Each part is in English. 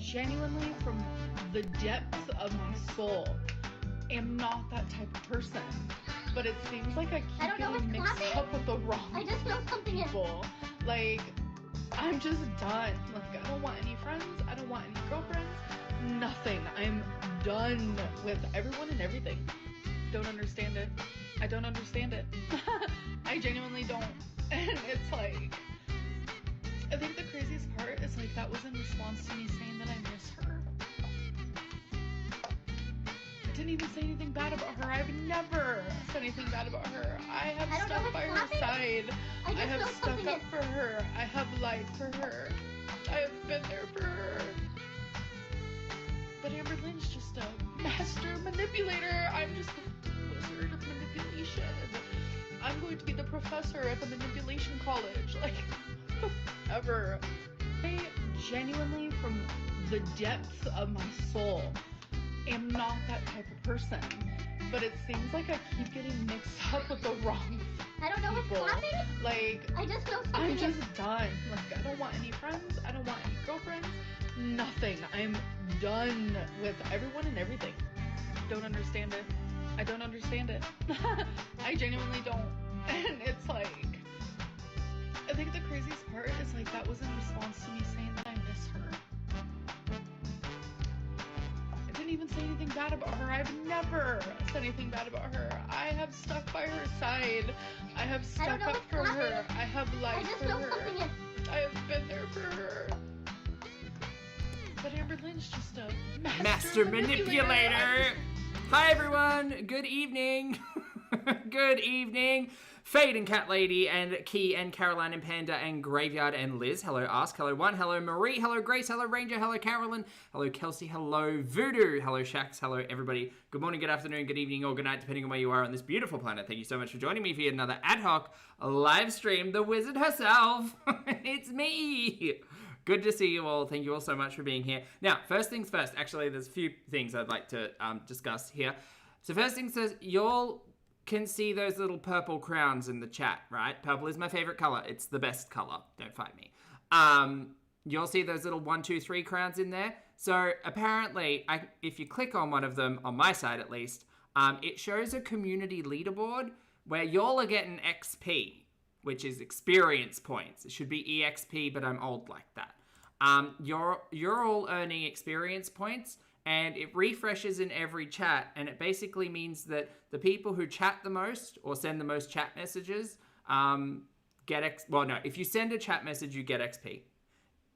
genuinely, from the depths of my soul, am not that type of person. But it seems like I keep getting mixed up with the wrong people. Like, I'm just done. Like, I don't want any friends. I don't want any girlfriends. Nothing. I'm done with everyone and everything. Don't understand it. I don't understand it. I genuinely don't. And it's like, I think the craziest part is like that was in response to me saying that I miss her. I didn't even say anything bad about her. I've never said anything bad about her. I have stuck by her side. I have stuck up for her. I have lied for her. I have been there for her. But Amber Lynn's just a master manipulator. I'm just a wizard of manipulation. I'm going to be the professor at the manipulation college. Like, ever. I genuinely, from the depths of my soul, am not that type of person. But it seems like I keep getting mixed up with the wrong people. Like, I'm just done. Like, I don't want any friends. I don't want any girlfriends. Nothing. I'm done with everyone and everything. Don't understand it. I don't understand it. I genuinely don't. And it's like, I think the craziest part is like that was in response to me saying that I miss her. I didn't even say anything bad about her. I've never said anything bad about her. I have stuck by her side. I have stuck up for her. I have lied for her. I have been there for her. But Amber Lynn's just a master manipulator. Hi everyone, good evening. Good evening. Fade and Cat Lady and Key and Caroline and Panda and Graveyard and Liz. Hello Ask. Hello One. Hello Marie. Hello Grace. Hello Ranger. Hello Carolyn. Hello Kelsey. Hello Voodoo. Hello Shax. Hello everybody. Good morning, good afternoon, good evening, or good night, depending on where you are on this beautiful planet. Thank you so much for joining me for yet another ad hoc live stream. The wizard herself. It's me. Good to see you all. Thank you all so much for being here. Now, first things first. Actually, there's a few things I'd like to discuss here. So first things first, y'all can see those little purple crowns in the chat, right? Purple is my favorite color. It's the best color. Don't fight me. You'll see those little 1, 2, 3 crowns in there. So apparently, if you click on one of them, on my side at least, it shows a community leaderboard where y'all are getting XP, which is experience points. It should be EXP, but I'm old like that. You're all earning experience points, and it refreshes in every chat, and it basically means that the people who chat the most or send the most chat messages if you send a chat message, you get XP.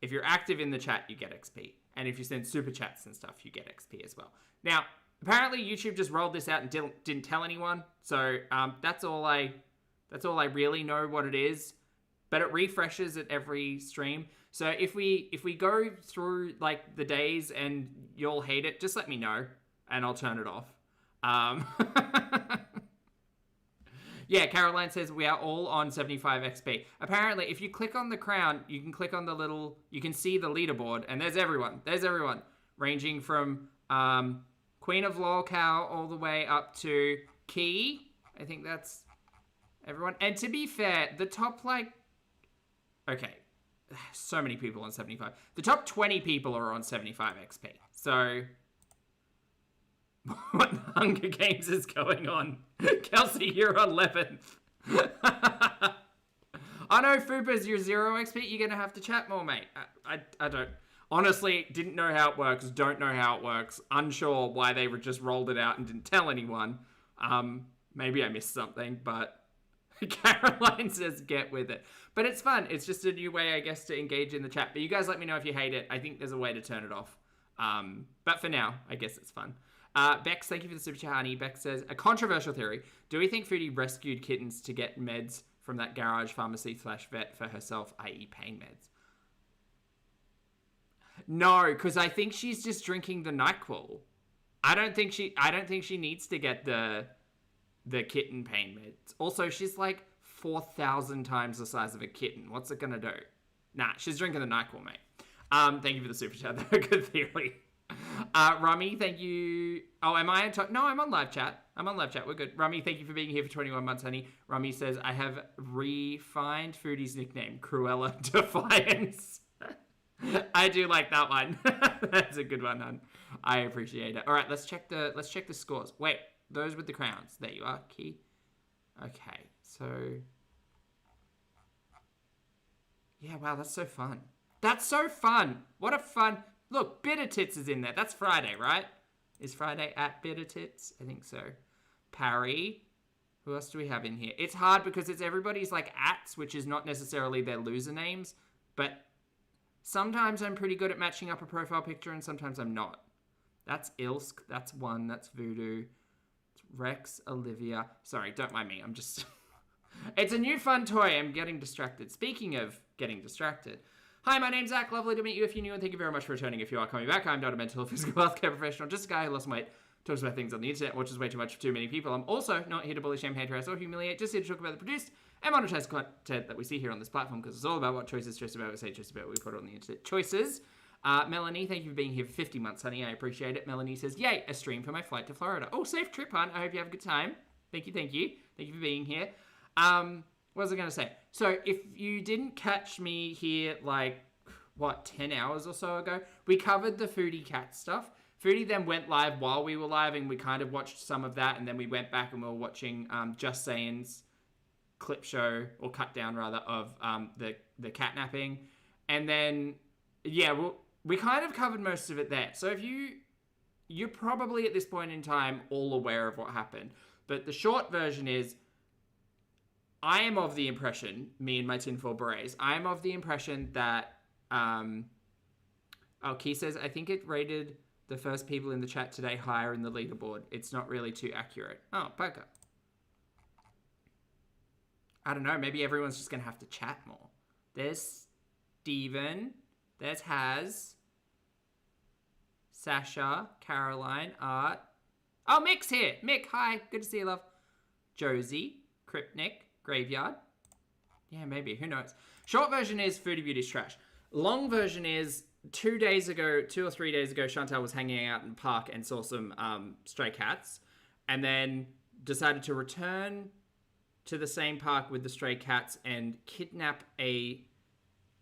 If you're active in the chat, you get XP. And if you send super chats and stuff, you get XP as well. Now, apparently YouTube just rolled this out and didn't tell anyone, so that's all I really know what it is. But it refreshes at every stream. So if we go through like the days and you'll hate it, just let me know and I'll turn it off. Yeah, Caroline says we are all on 75 XP. Apparently, if you click on the crown, you can click on you can see the leaderboard, and there's everyone. There's everyone, ranging from Queen of Lolcow all the way up to Key. I think that's everyone. And to be fair, the top okay, so many people on 75. The top 20 people are on 75 XP. So, what the Hunger Games is going on? Kelsey, you're 11th. I know, Fupas, you're 0 XP. You're going to have to chat more, mate. I don't. Honestly, didn't know how it works. Don't know how it works. Unsure why they just rolled it out and didn't tell anyone. Maybe I missed something, but Caroline says get with it. But it's fun. It's just a new way, I guess, to engage in the chat. But you guys let me know if you hate it. I think there's a way to turn it off. But for now, I guess it's fun. Bex, thank you for the super chat, honey. Bex says, a controversial theory. Do we think Foodie rescued kittens to get meds from that garage pharmacy/vet for herself, i.e. pain meds? No, because I think she's just drinking the NyQuil. I don't think she needs to get the kitten pain meds. Also, she's like 4,000 times the size of a kitten. What's it gonna do? Nah, she's drinking the NyQuil, mate. Thank you for the super chat. Good theory. Rummy, thank you. Oh, am I on top? No, I'm on live chat. We're good. Rummy, thank you for being here for 21 months, honey. Rummy says, I have refined Foodie's nickname, Cruella Defiance. I do like that one. That's a good one, hun. I appreciate it. All right, let's check the scores. Wait, those with the crowns. There you are, Key. Okay, so yeah, wow, that's so fun. That's so fun. What a fun. Look, Bitter Tits is in there. That's Friday, right? Is Friday at Bitter Tits? I think so. Parry. Who else do we have in here? It's hard because it's everybody's like ats, which is not necessarily their loser names, but sometimes I'm pretty good at matching up a profile picture and sometimes I'm not. That's Ilsk. That's one. That's Voodoo. It's Rex, Olivia. Sorry, don't mind me. I'm just... It's a new fun toy. I'm getting distracted. Speaking of getting distracted. Hi, my name's Zach. Lovely to meet you if you're new, and thank you very much for returning if you are coming back. I'm not a mental or physical healthcare professional, just a guy who lost weight, talks about things on the internet, watches way too much for too many people. I'm also not here to bully, shame, hate, harass, or humiliate, just here to talk about the produced and monetized content that we see here on this platform, because it's all about what choices, choice about what we say, choice about what we put on the internet. Choices. Melanie, thank you for being here for 50 months, honey. I appreciate it. Melanie says, yay, a stream for my flight to Florida. Oh, safe trip, hon. I hope you have a good time. Thank you, thank you. Thank you for being here. What was I going to say? So, if you didn't catch me here, like, 10 hours or so ago, we covered the Foodie Cat stuff. Foodie then went live while we were live, and we kind of watched some of that, and then we went back and we were watching Just Saying's clip show, or cut down rather, of the catnapping. And then, yeah, we kind of covered most of it there. So if you're probably at this point in time all aware of what happened. But the short version is, I am of the impression, me and my tinfoil berets, I am of the impression that, Key says, I think it rated the first people in the chat today higher in the leaderboard. It's not really too accurate. Oh, bugger. I don't know, maybe everyone's just going to have to chat more. There's Steven. There's Haz. Sasha. Caroline. Art. Oh, Mick's here. Mick, hi. Good to see you, love. Josie. Krypnik. Graveyard. Yeah, maybe. Who knows? Short version is Foodie Beauty's trash. Long version is 2 or 3 days ago, Chantal was hanging out in the park and saw some stray cats, and then decided to return to the same park with the stray cats and kidnap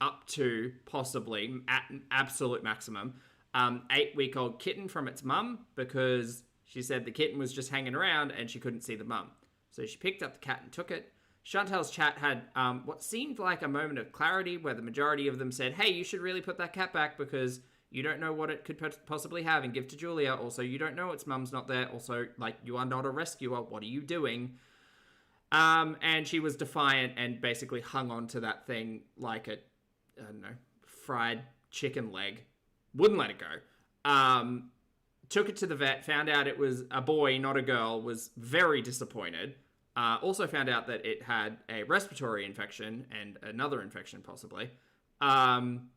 up to, possibly, at an absolute maximum, 8-week-old kitten from its mum, because she said the kitten was just hanging around and she couldn't see the mum. So she picked up the cat and took it. Chantal's chat had what seemed like a moment of clarity where the majority of them said, hey, you should really put that cat back because you don't know what it could possibly have and give to Julia. Also, you don't know its mum's not there. Also, like, you are not a rescuer. What are you doing? And she was defiant and basically hung on to that thing like a, I don't know, fried chicken leg. Wouldn't let it go. Took it to the vet, found out it was a boy, not a girl, was very disappointed. Also found out that it had a respiratory infection and another infection possibly. And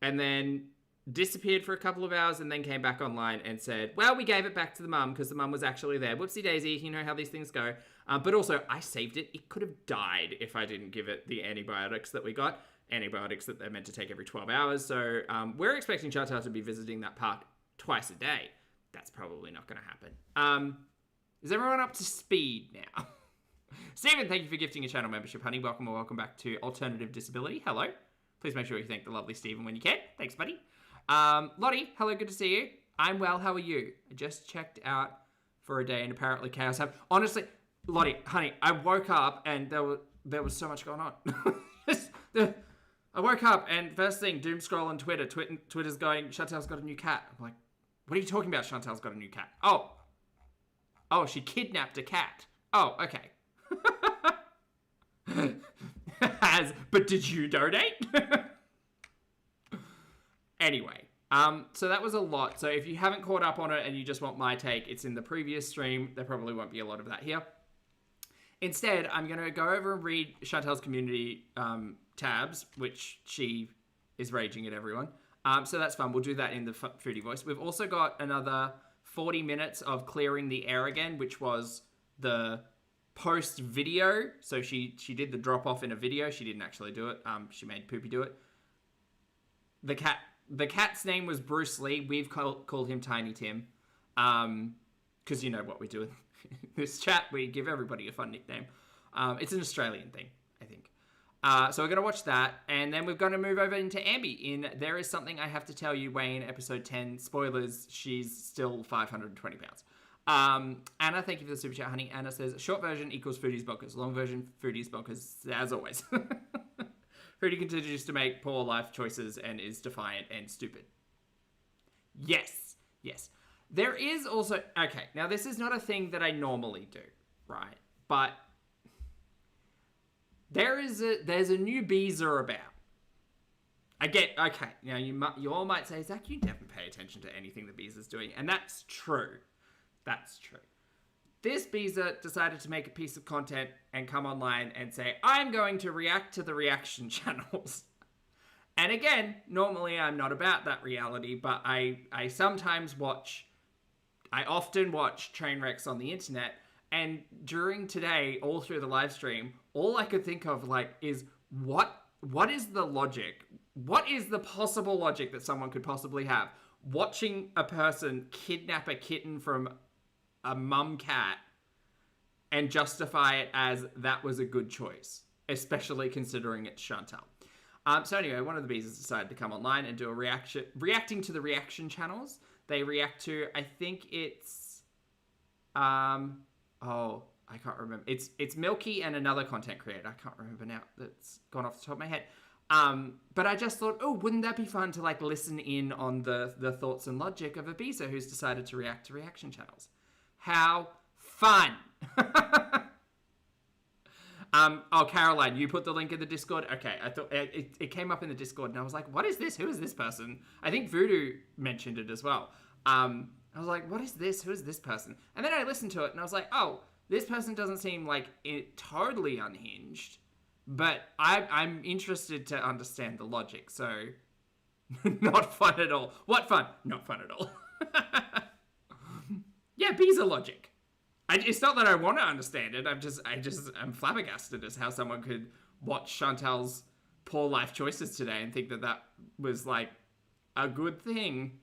then disappeared for a couple of hours and then came back online and said, well, we gave it back to the mum because the mum was actually there. Whoopsie daisy, you know how these things go. But also, I saved it. It could have died if I didn't give it the antibiotics that we got. Antibiotics that they're meant to take every 12 hours. So we're expecting Chantal to be visiting that park twice a day. That's probably not going to happen. Is everyone up to speed now? Stephen, thank you for gifting a channel membership, honey. Welcome or welcome back to Alternative Disability. Hello. Please make sure you thank the lovely Stephen when you can. Thanks, buddy. Lottie, hello, good to see you. I'm well, how are you? I just checked out for a day and apparently chaos happened. Honestly, Lottie, honey, I woke up and there was so much going on. I woke up and first thing, doom scroll on Twitter. Twitter's going, Chantal's got a new cat. I'm like, what are you talking about? Chantal's got a new cat. Oh, she kidnapped a cat. Oh, okay. But did you donate? Anyway, so that was a lot. So if you haven't caught up on it and you just want my take, it's in the previous stream. There probably won't be a lot of that here. Instead, I'm going to go over and read Chantal's community tabs, which she is raging at everyone. So that's fun. We'll do that in the Foodie voice. We've also got another 40 minutes of clearing the air again, which was the post video. So she did the drop off in a video. She didn't actually do it. She made Poopy do it. The cat's name was Bruce Lee. We've called him Tiny Tim. Because you know what we do in this chat. We give everybody a fun nickname. It's an Australian thing, I think. So we're going to watch that, and then we're going to move over into Ambi in There Is Something I Have to Tell You, Wayne, episode 10. Spoilers, she's still 520 pounds. Anna, thank you for the super chat, honey. Anna says, short version equals Foodie's bonkers. Long version, Foodie's bonkers, as always. Foodie continues to make poor life choices and is defiant and stupid. Yes. There is also... Okay, now this is not a thing that I normally do, right? But there's a new beezer about. Okay, now you all might say, Zach, you never pay attention to anything the beezer's doing. And that's true. That's true. This beezer decided to make a piece of content and come online and say, I'm going to react to the reaction channels. And again, normally I'm not about that reality, but I often watch train wrecks on the internet. And during today, all through the live stream, all I could think of is what is the logic? What is the possible logic that someone could possibly have watching a person kidnap a kitten from a mum cat and justify it as that was a good choice, especially considering it's Chantal. So anyway, one of the bees decided to come online and do a reacting to the reaction channels. They react to, I think it's, I can't remember. It's Milky and another content creator. I can't remember now. That's gone off the top of my head. But I just thought, wouldn't that be fun to listen in on the thoughts and logic of a beezer who's decided to react to reaction channels. How fun! Caroline, you put the link in the Discord? Okay, I thought it came up in the Discord and I was like, what is this? Who is this person? I think Voodoo mentioned it as well. I was like, what is this? Who is this person? And then I listened to it and I was like, this person doesn't seem totally unhinged, but I'm interested to understand the logic, so not fun at all. What fun? Not fun at all. Yeah, bees are logic. It's not that I want to understand it. I'm flabbergasted as how someone could watch Chantal's poor life choices today and think that was a good thing.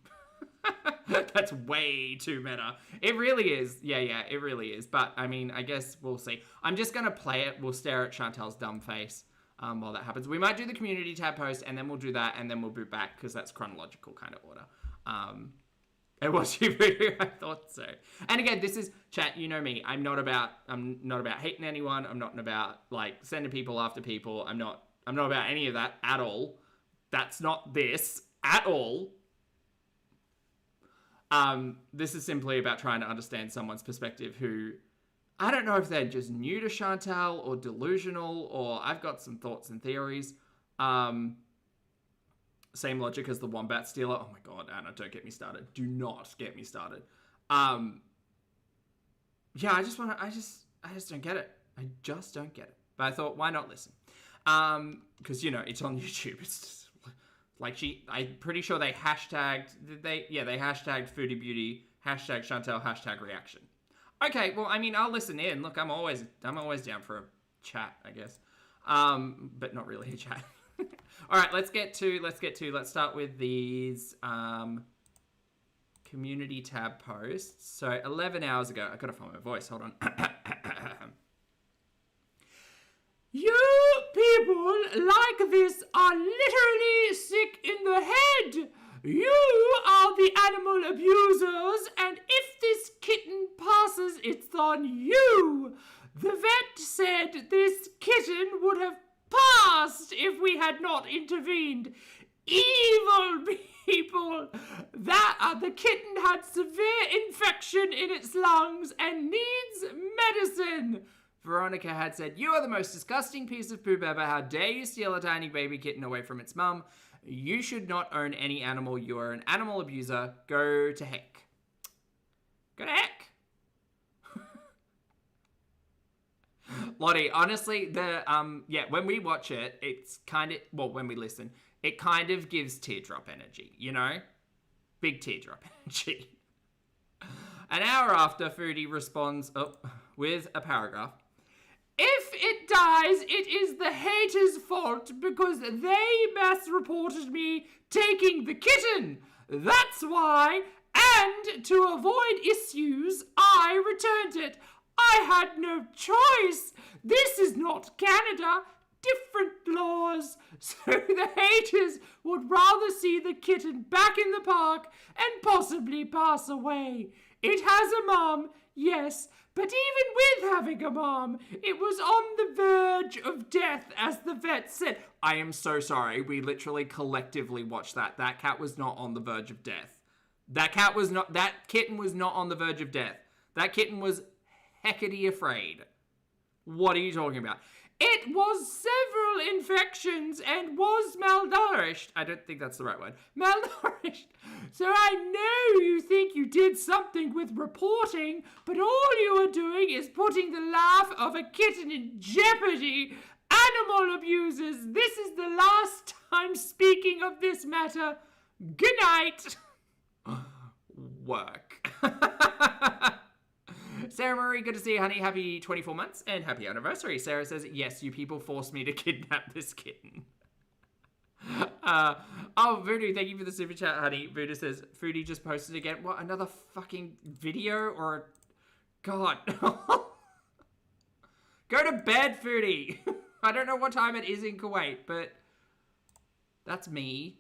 That's way too meta. It really is. Yeah, it really is. But I mean, I guess we'll see. I'm just going to play it. We'll stare at Chantal's dumb face while that happens. We might do the community tab post and then we'll do that and then we'll boot back because that's chronological kind of order. It was your video, I thought so. And again, this is chat, you know me. I'm not about hating anyone. I'm not about sending people after people. I'm not about any of that at all. That's not this at all. This is simply about trying to understand someone's perspective who, I don't know if they're just new to Chantal or delusional, or I've got some thoughts and theories. Same logic as the wombat stealer. Oh my God, Anna, don't get me started. Do not get me started. Yeah, I just don't get it. I just don't get it. But I thought, why not listen? Because, it's on YouTube. It's just, I'm pretty sure they hashtagged, they hashtagged Foodie Beauty, hashtag Chantal, hashtag reaction. Okay, well, I mean, I'll listen in. Look, I'm always down for a chat, I guess. But not really a chat. All right, let's start with these community tab posts. So 11 hours ago, I gotta find my voice, hold on. You people like this are literally sick in the head. You are the animal abusers, and if this kitten passes, it's on you. The vet said this kitten would have passed if we had not intervened. Evil people. The kitten had severe infection in its lungs and needs medicine. Veronica had said, you are the most disgusting piece of poop ever. How dare you steal a tiny baby kitten away from its mum? You should not own any animal. You are an animal abuser. Go to heck. Go to heck. Lottie, honestly, when we watch it, it's kind of, when we listen, it kind of gives teardrop energy, Big teardrop energy. An hour after, Foodie responds with a paragraph. If it dies, it is the haters' fault because they mass reported me taking the kitten. That's why, and to avoid issues, I returned it. I had no choice. This is not Canada. different laws, so the haters would rather see the kitten back in the park and possibly pass away. It has a mom, yes, but even with having a mom, it was on the verge of death, as the vet said. I am so sorry. We literally collectively watched that. That cat was not on the verge of death. That kitten was not on the verge of death. That kitten was heckety afraid. What are you talking about? It was several infections and was malnourished. I don't think that's the right word. Malnourished. So I know you think you did something with reporting, but all you are doing is putting the life of a kitten in jeopardy. Animal abusers, this is the last time speaking of this matter. Good night. Work. Sarah Marie, good to see you, honey. Happy 24 months and happy anniversary. Sarah says, yes, you people forced me to kidnap this kitten. Oh, Voodoo, thank you for the super chat, honey. Voodoo says, Foodie just posted again. What, another fucking video or... God. Go to bed, Foodie. I don't know what time it is in Kuwait, but that's me.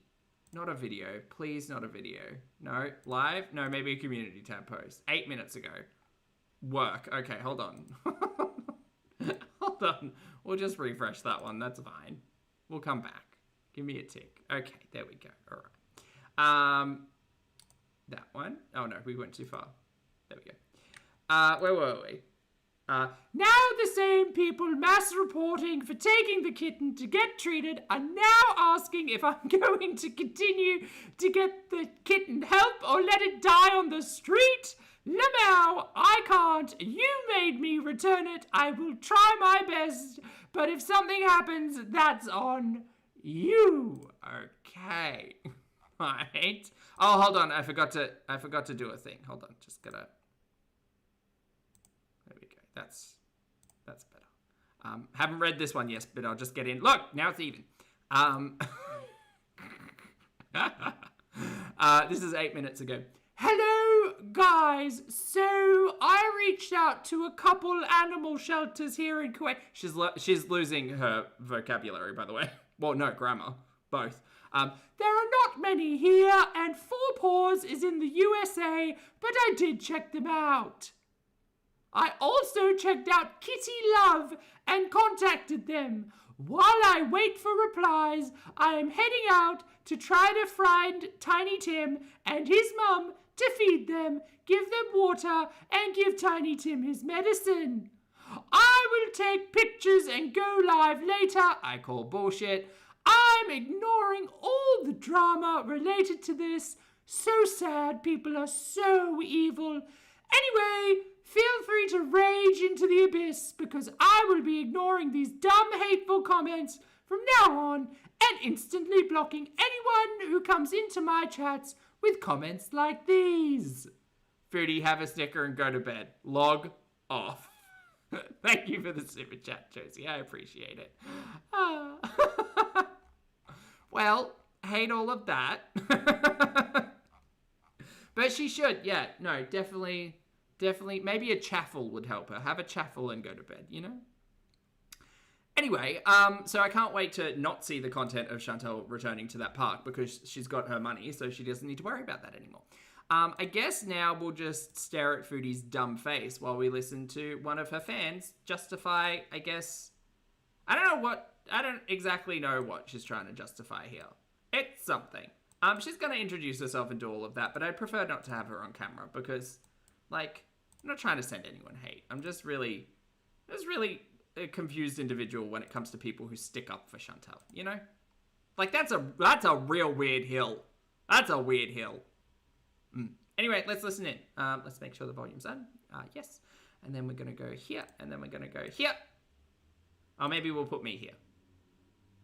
Not a video. Please, not a video. No, live? No, maybe a community tab post. 8 minutes ago. Work. Okay, hold on. Hold on. We'll just refresh that one. That's fine. We'll come back. Give me a tick. Okay, there we go. All right. That one. Oh, no, we went too far. There we go. Where were we? Now the same people mass reporting for taking the kitten to get treated are now asking if I'm going to continue to get the kitten help or let it die on the street. Lamau, I can't. You made me return it. I will try my best. But if something happens, that's on you. Okay. Right. Oh, hold on. I forgot to do a thing. Hold on. Just gotta. There we go. That's better. Haven't read this one yet, but I'll just get in. Look, now it's even. This is 8 minutes ago. Hello, guys. So I reached out to a couple animal shelters here in Kuwait. She's losing her vocabulary, by the way. Well, no, grammar. Both. There are not many here, and Four Paws is in the USA, but I did check them out. I also checked out Kitty Love and contacted them. While I wait for replies, I am heading out to try to find Tiny Tim and his mum to feed them, give them water, and give Tiny Tim his medicine. I will take pictures and go live later. I call bullshit. I'm ignoring all the drama related to this. So sad, people are so evil. Anyway, feel free to rage into the abyss because I will be ignoring these dumb, hateful comments from now on and instantly blocking anyone who comes into my chats with comments like these. Foodie, have a sticker and go to bed. Log off. Thank you for the super chat, Josie. I appreciate it. Well, hate all of that. But she should, yeah. No, definitely, maybe a chaffle would help her. Have a chaffle and go to bed, you know? Anyway, so I can't wait to not see the content of Chantal returning to that park because she's got her money, so she doesn't need to worry about that anymore. I guess now we'll just stare at Foodie's dumb face while we listen to one of her fans justify, I guess... I don't exactly know what she's trying to justify here. It's something. She's going to introduce herself and do all of that, but I'd prefer not to have her on camera because, like, I'm not trying to send anyone hate. I'm just really a confused individual when it comes to people who stick up for Chantal, you know? Like, that's a real weird hill. That's a weird hill. Anyway, let's listen in. Let's make sure the volume's on. Yes. And then we're going to go here, and then we're going to go here. Or maybe we'll put me here.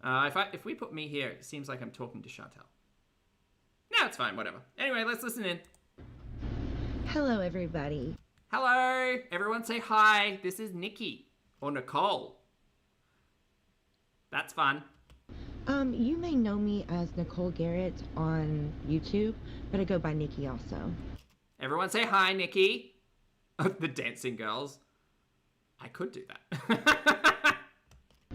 If we put me here, it seems like I'm talking to Chantal. No, it's fine, whatever. Anyway, let's listen in. Hello, everybody. Hello. Everyone say hi. This is Nikki. Or Nicole. That's fun. You may know me as Nicole Garrett on YouTube, but I go by Nikki also. Everyone say hi, Nikki. The dancing girls. I could do that.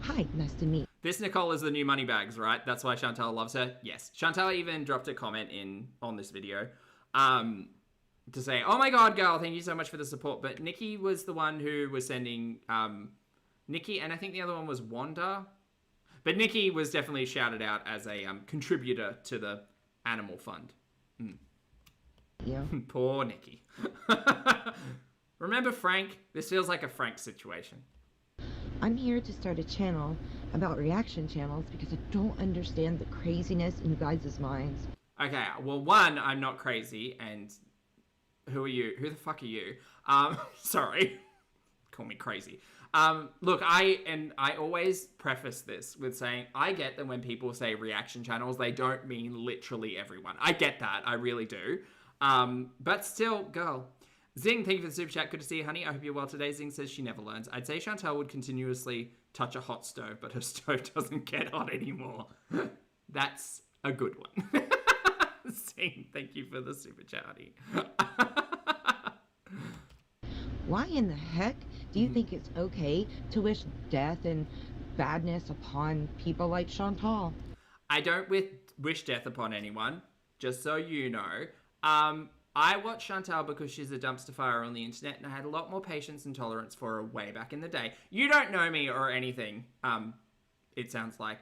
Hi, nice to meet. This Nicole is the new Moneybags, right? That's why Chantal loves her. Yes. Chantal even dropped a comment in on this video to say, oh my God, girl, thank you so much for the support. But Nikki was the one who was sending Nikki, and I think the other one was Wanda. But Nikki was definitely shouted out as a contributor to the animal fund. Yeah. Poor Nikki. Remember Frank? This feels like a Frank situation. I'm here to start a channel about reaction channels because I don't understand the craziness in you guys' minds. Okay, well, one, I'm not crazy, and who are you? Who the fuck are you? Sorry. Call me crazy. Look, I always preface this with saying, I get that when people say reaction channels, they don't mean literally everyone. I get that, I really do. But still, girl. Zing, thank you for the super chat. Good to see you, honey. I hope you're well today. Zing says she never learns. I'd say Chantal would continuously touch a hot stove, but her stove doesn't get hot anymore. That's a good one. Zing, thank you for the super chat, honey. Why in the heck do you think it's okay to wish death and badness upon people like Chantal? I don't wish death upon anyone, just so you know. I watch Chantal because she's a dumpster fire on the internet, and I had a lot more patience and tolerance for her way back in the day. You don't know me or anything, it sounds like.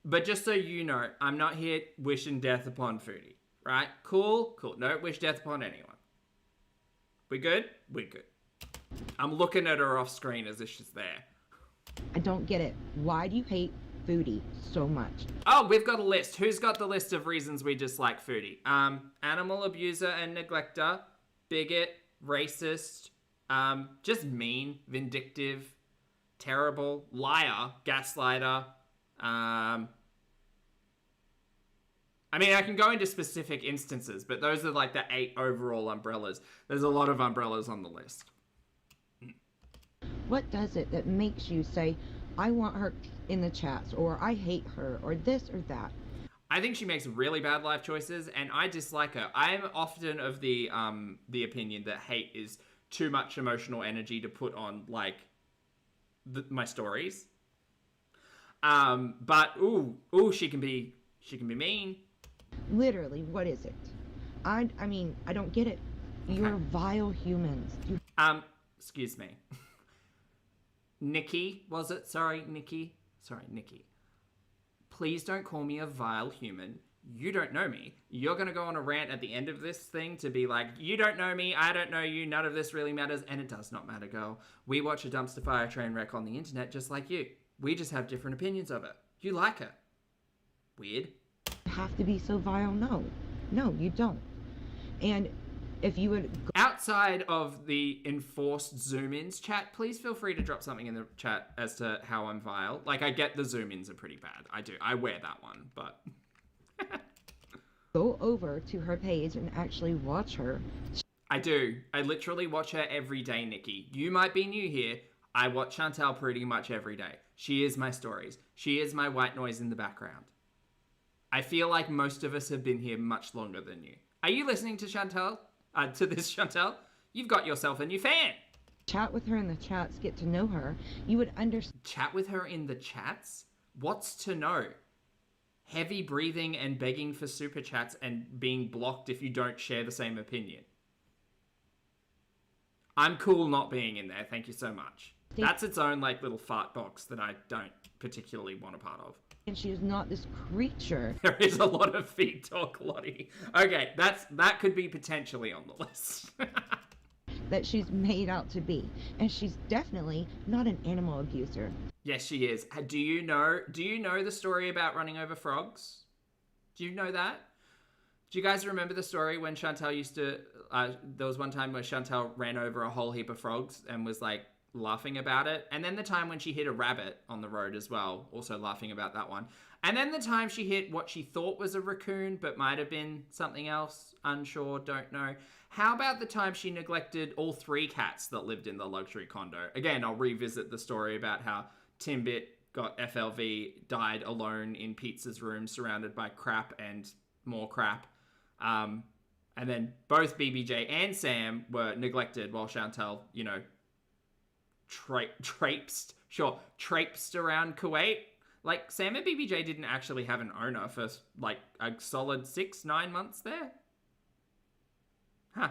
But just so you know, I'm not here wishing death upon Foodie, right? Cool, cool. Don't wish death upon anyone. We good? We good. I'm looking at her off screen as if she's there. I don't get it. Why do you hate Foodie so much? Oh, we've got a list. Who's got the list of reasons we dislike Foodie? Animal abuser and neglector, bigot, racist, just mean, vindictive, terrible, liar, gaslighter. I mean, I can go into specific instances, but those are like the 8 overall umbrellas. There's a lot of umbrellas on the list. What does it that makes you say, I want her in the chats, or I hate her, or this or that? I think she makes really bad life choices, and I dislike her. I'm often of the opinion that hate is too much emotional energy to put on, like, my stories. But she can be mean. Literally, what is it? I mean, I don't get it. You're vile humans. Excuse me. Nikki, was it? Sorry, Nikki. Sorry, Nikki. Please don't call me a vile human. You don't know me. You're going to go on a rant at the end of this thing to be like, you don't know me, I don't know you, none of this really matters, and it does not matter, girl. We watch a dumpster fire train wreck on the internet just like you. We just have different opinions of it. You like her. Weird. You have to be so vile. No, you don't. And if you would... Outside of the enforced zoom-ins chat, please feel free to drop something in the chat as to how I'm vile. Like, I get the zoom-ins are pretty bad. I do. I wear that one, but... Go over to her page and actually watch her. I do. I literally watch her every day, Nikki. You might be new here. I watch Chantal pretty much every day. She is my stories. She is my white noise in the background. I feel like most of us have been here much longer than you. Are you listening to Chantal? To this, Chantal? You've got yourself a new fan. Chat with her in the chats, get to know her. You would understand. Chat with her in the chats? What's to know? Heavy breathing and begging for super chats and being blocked if you don't share the same opinion. I'm cool not being in there, thank you so much. That's its own like little fart box that I don't particularly want a part of. And she is not this creature. There is a lot of feed talk, Lottie. Okay, that could be potentially on the list. That she's made out to be. And she's definitely not an animal abuser. Yes, she is. Do you know the story about running over frogs? Do you know that? Do you guys remember the story when Chantal used to... there was one time where Chantal ran over a whole heap of frogs and was like laughing about it. And then the time when she hit a rabbit on the road as well, also laughing about that one. And then the time she hit what she thought was a raccoon, but might have been something else. Unsure, don't know. How about the time she neglected all 3 cats that lived in the luxury condo? Again, I'll revisit the story about how Timbit got FLV, died alone in Pizza's room, surrounded by crap and more crap. And then both BBJ and Sam were neglected while Chantal, traipsed around Kuwait. Like, Sam and BBJ didn't actually have an owner for, like, a solid 6-9 months there. Huh.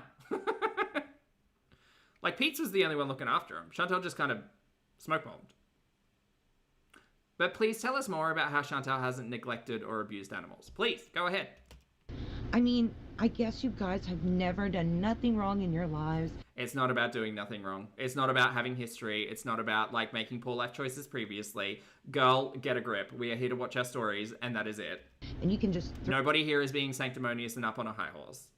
Like, Pete's was the only one looking after him. Chantal just kind of smoke bombed. But please tell us more about how Chantal hasn't neglected or abused animals. Please, go ahead. I mean, I guess you guys have never done nothing wrong in your lives. It's not about doing nothing wrong. It's not about having history. It's not about, like, making poor life choices previously. Girl, get a grip. We are here to watch our stories, and that is it. And you can just... Nobody here is being sanctimonious and up on a high horse.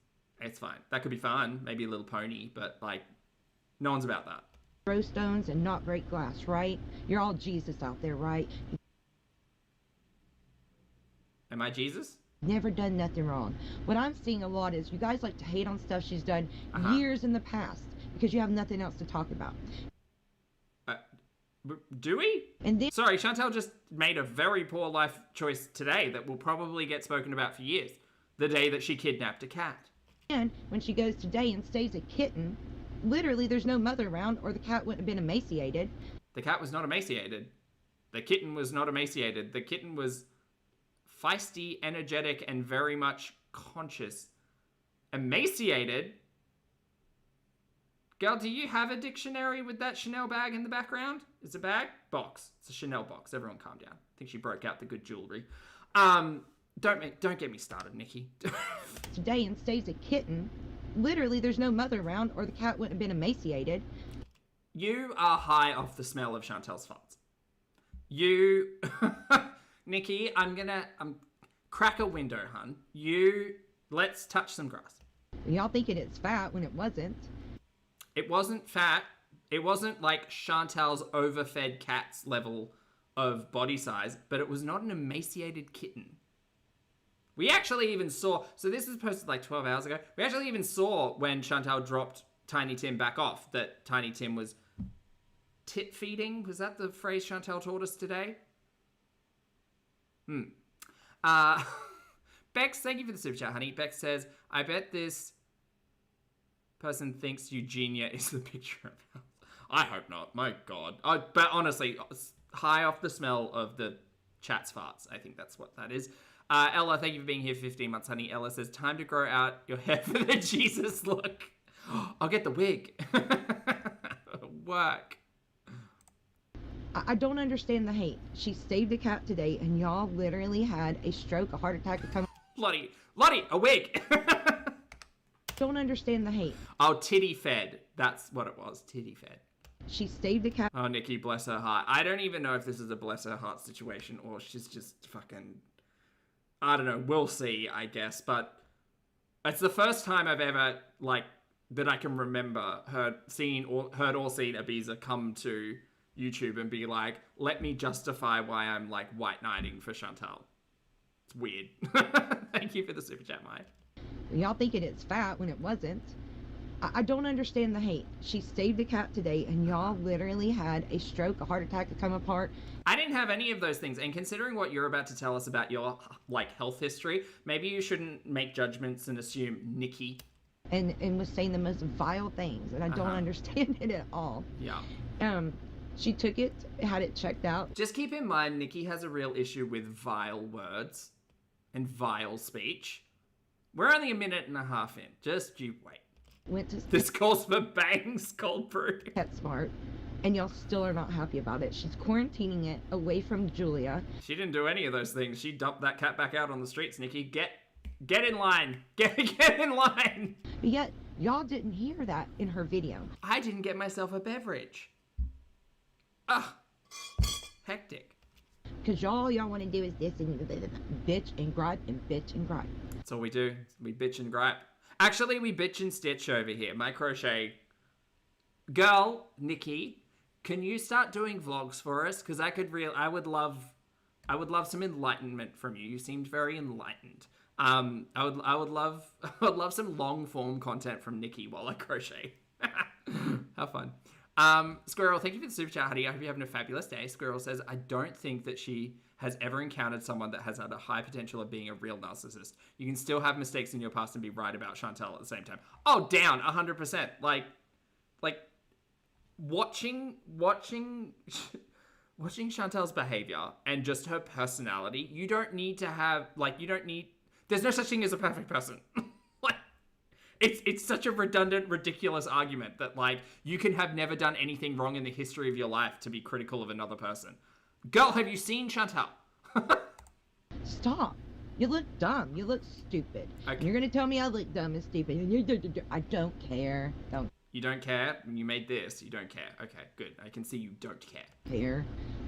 It's fine. That could be fun. Maybe a little pony, but, like, no one's about that. throw stones and not break glass, right? You're all Jesus out there, right? Am I Jesus? Never done nothing wrong. What I'm seeing a lot is you guys like to hate on stuff she's done years in the past because you have nothing else to talk about. Do we? And then, sorry, Chantal just made a very poor life choice today that will probably get spoken about for years. The day that she kidnapped a cat. and when she goes today and stays a kitten, literally there's no mother around or the cat wouldn't have been emaciated. The cat was not emaciated. The kitten was not emaciated. The kitten was feisty, energetic, and very much conscious. Emaciated? Girl, do you have a dictionary with that Chanel bag in the background? It's a bag? Box. It's a Chanel box. Everyone calm down. I think she broke out the good jewelry. Don't get me started, Nikki. Today and stays a kitten, literally there's no mother around or the cat wouldn't have been emaciated. You are high off the smell of Chantal's farts. You... Nikki, I'm crack a window, hun. Let's touch some grass. Y'all thinking it's fat when it wasn't. It wasn't fat. It wasn't like Chantal's overfed cat's level of body size, but it was not an emaciated kitten. We actually even saw, so this was posted like 12 hours ago, we actually even saw when Chantal dropped Tiny Tim back off that Tiny Tim was tit feeding. Was that the phrase Chantal taught us today? Bex, thank you for the super chat, honey. Bex says, I bet this person thinks Eugenia is the picture of health. I hope not. My God. But honestly, high off the smell of the chat's farts. I think that's what that is. Ella, thank you for being here for 15 months, honey. Ella says, time to grow out your hair for the Jesus look. I'll get the wig. Work. I don't understand the hate. She saved a cat today and y'all literally had a stroke, a heart attack, Lottie, a wig. Don't understand the hate. Oh, titty fed. That's what it was. Titty fed. She saved a cat. Oh, Nikki, bless her heart. I don't even know if this is a bless her heart situation or she's just fucking... I don't know. We'll see, I guess. But it's the first time I've ever, like, that I can remember heard or seen Ibiza come to YouTube and be like, let me justify why I'm, like, white knighting for Chantal. It's weird. Thank you for the super chat, Mike. Y'all thinking it's fat when it wasn't. I don't understand the hate. She saved a cat today and y'all literally had a stroke, a heart attack, to come apart. I didn't have any of those things. And considering what you're about to tell us about your, like, health history, maybe you shouldn't make judgments and assume Nikki. And was saying the most vile things. And I don't understand it at all. Yeah. She took it, had it checked out. Just keep in mind, Nikki has a real issue with vile words and vile speech. We're only a minute and a half in. Just you wait. Went to This calls for bangs, cold brew. PetSmart, and y'all still are not happy about it. She's quarantining it away from Julia. She didn't do any of those things. She dumped that cat back out on the streets, Nikki. Get in line. Get in line. But yet, y'all didn't hear that in her video. I didn't get myself a beverage. Ugh. Hectic. Because y'all want to do is this and bitch and gripe and bitch and gripe. That's all we do. We bitch and gripe. Actually, we bitch and stitch over here. My crochet girl, Nikki, can you start doing vlogs for us? Because I would love some enlightenment from you. You seemed very enlightened. I would love some long form content from Nikki while I crochet. Have fun. Squirrel, thank you for the super chat, honey. I hope you're having a fabulous day. Squirrel says, I don't think that she has ever encountered someone that has had a high potential of being a real narcissist. You can still have mistakes in your past and be right about Chantal at the same time. Oh, down 100%. Like watching watching Chantel's behavior and just her personality, you don't need to have, like, there's no such thing as a perfect person. Like, it's such a redundant, ridiculous argument that, like, you can have never done anything wrong in the history of your life to be critical of another person. Girl, have you seen Chantel? Stop. You look dumb. You look stupid. Okay. You're gonna tell me I look dumb and stupid. I don't care. Don't You don't care? When you made this, you don't care. Okay, good. I can see you don't care. care.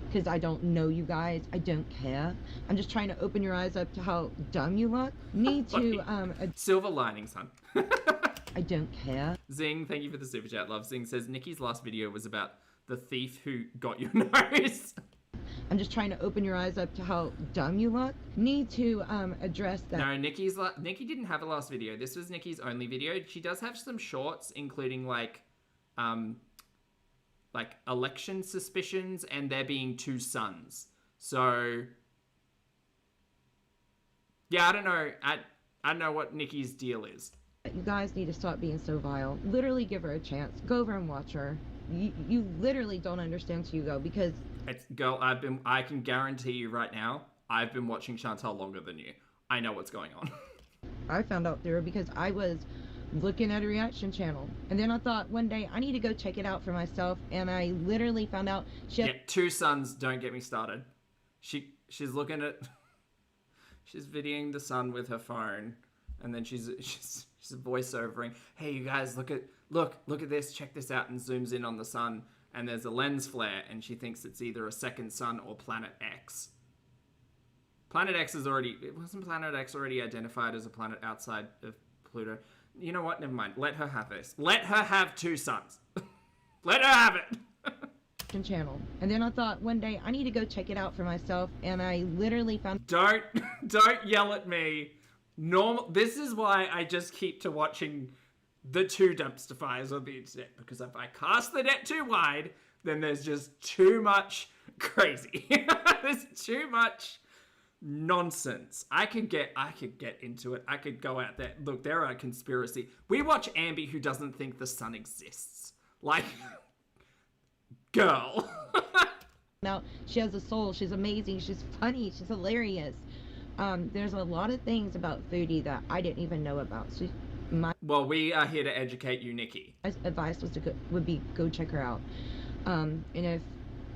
Because I don't know you guys. I don't care. I'm just trying to open your eyes up to how dumb you look. Need to, Silver linings, hun. I don't care. Zing, thank you for the super chat, love. Zing says, Nikki's last video was about the thief who got your nose. I'm just trying to open your eyes up to how dumb you look. Need to address that. No, Nikki didn't have a last video. This was Nikki's only video. She does have some shorts, including like election suspicions and there being 2 sons. So yeah, I don't know. I don't know what Nikki's deal is. You guys need to stop being so vile. Literally give her a chance. Go over and watch her. You literally don't understand till you go, because Girl, I can guarantee you right now, I've been watching Chantel longer than you. I know what's going on. I found out through her because I was looking at a reaction channel, and then I thought one day I need to go check it out for myself, and I literally found out she had 2 sons, don't get me started. She's looking at she's videoing the son with her phone, and then she's voiceovering, hey you guys, look at this, check this out, and zooms in on the sun. And there's a lens flare, and she thinks it's either a second sun or Planet X. Wasn't Planet X already identified as a planet outside of Pluto? You know what? Never mind. Let her have this. Let her have 2 sons. Let her have it. channel, and then I thought one day I need to go check it out for myself, and I literally found. Don't yell at me. This is why I just keep to watching the 2 dumpster fires on the internet, because if I cast the net too wide, then there's just too much crazy. There's too much nonsense. I could get into it. I could go out there. Look, there are conspiracy. We watch Ambi who doesn't think the sun exists. Like, girl. Now, she has a soul. She's amazing. She's funny. She's hilarious. There's a lot of things about Foodie that I didn't even know about. So well, we are here to educate you, Nikki. My advice would be go check her out. And if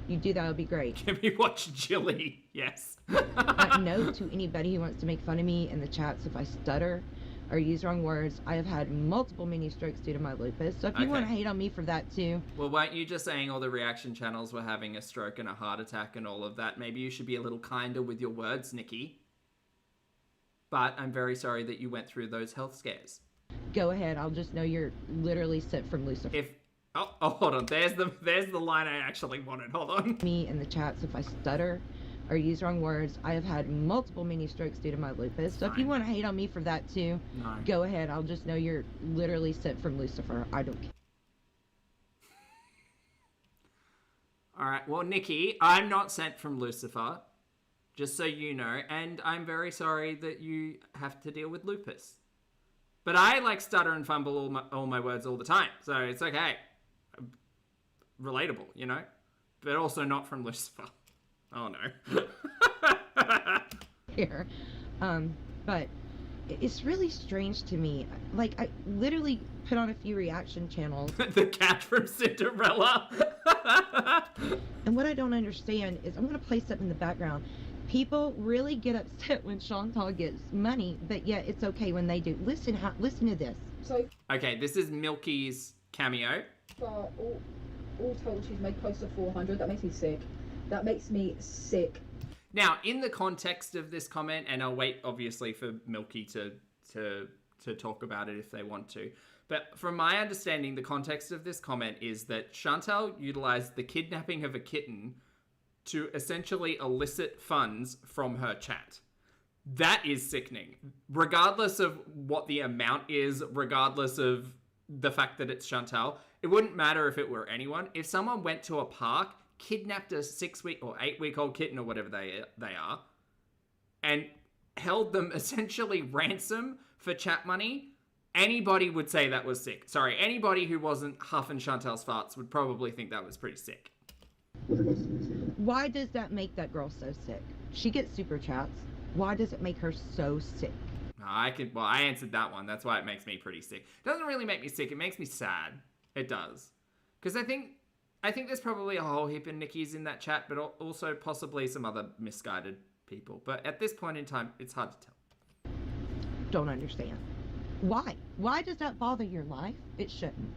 you do that, it would be great. Can we watch Jilly? Yes. No to anybody who wants to make fun of me in the chats if I stutter or use wrong words. I have had multiple mini strokes due to my lupus. So if you want to hate on me for that too. Well, weren't you just saying all the reaction channels were having a stroke and a heart attack and all of that? Maybe you should be a little kinder with your words, Nikki. But I'm very sorry that you went through those health scares. Go ahead. I'll just know you're literally sent from Lucifer. Oh, hold on. There's the line I actually wanted. Hold on. Me in the chats if I stutter or use wrong words. I have had multiple mini strokes due to my lupus. So if you want to hate on me for that too, go ahead. I'll just know you're literally sent from Lucifer. I don't care. All right. Well, Nikki, I'm not sent from Lucifer, just so you know, and I'm very sorry that you have to deal with lupus. But I stutter and fumble all my words all the time, so it's okay. Relatable, you know? But also not from Lucifer. Oh no. Here. But it's really strange to me. I literally put on a few reaction channels. The cat from Cinderella. And what I don't understand is, I'm going to play something in the background. People really get upset when Chantal gets money, but yet it's okay when they do. Listen to this. So, okay, this is Milky's cameo. all told, she's made close to 400. That makes me sick. That makes me sick. Now, in the context of this comment, and I'll wait, obviously, for Milky to talk about it if they want to, but from my understanding, the context of this comment is that Chantal utilized the kidnapping of a kitten to essentially elicit funds from her chat. That is sickening. Regardless of what the amount is, regardless of the fact that it's Chantal, it wouldn't matter if it were anyone. If someone went to a park, kidnapped a 6-week or 8-week-old kitten or whatever they are, and held them essentially ransom for chat money, anybody would say that was sick. Sorry, anybody who wasn't huffing Chantal's farts would probably think that was pretty sick. Why does that make that girl so sick? She gets super chats. Why does it make her so sick? I answered that one. That's why it makes me pretty sick. It doesn't really make me sick. It makes me sad. It does. Because I think there's probably a whole heap of Nickies in that chat, but also possibly some other misguided people. But at this point in time, it's hard to tell. Don't understand. Why? Why does that bother your life? It shouldn't.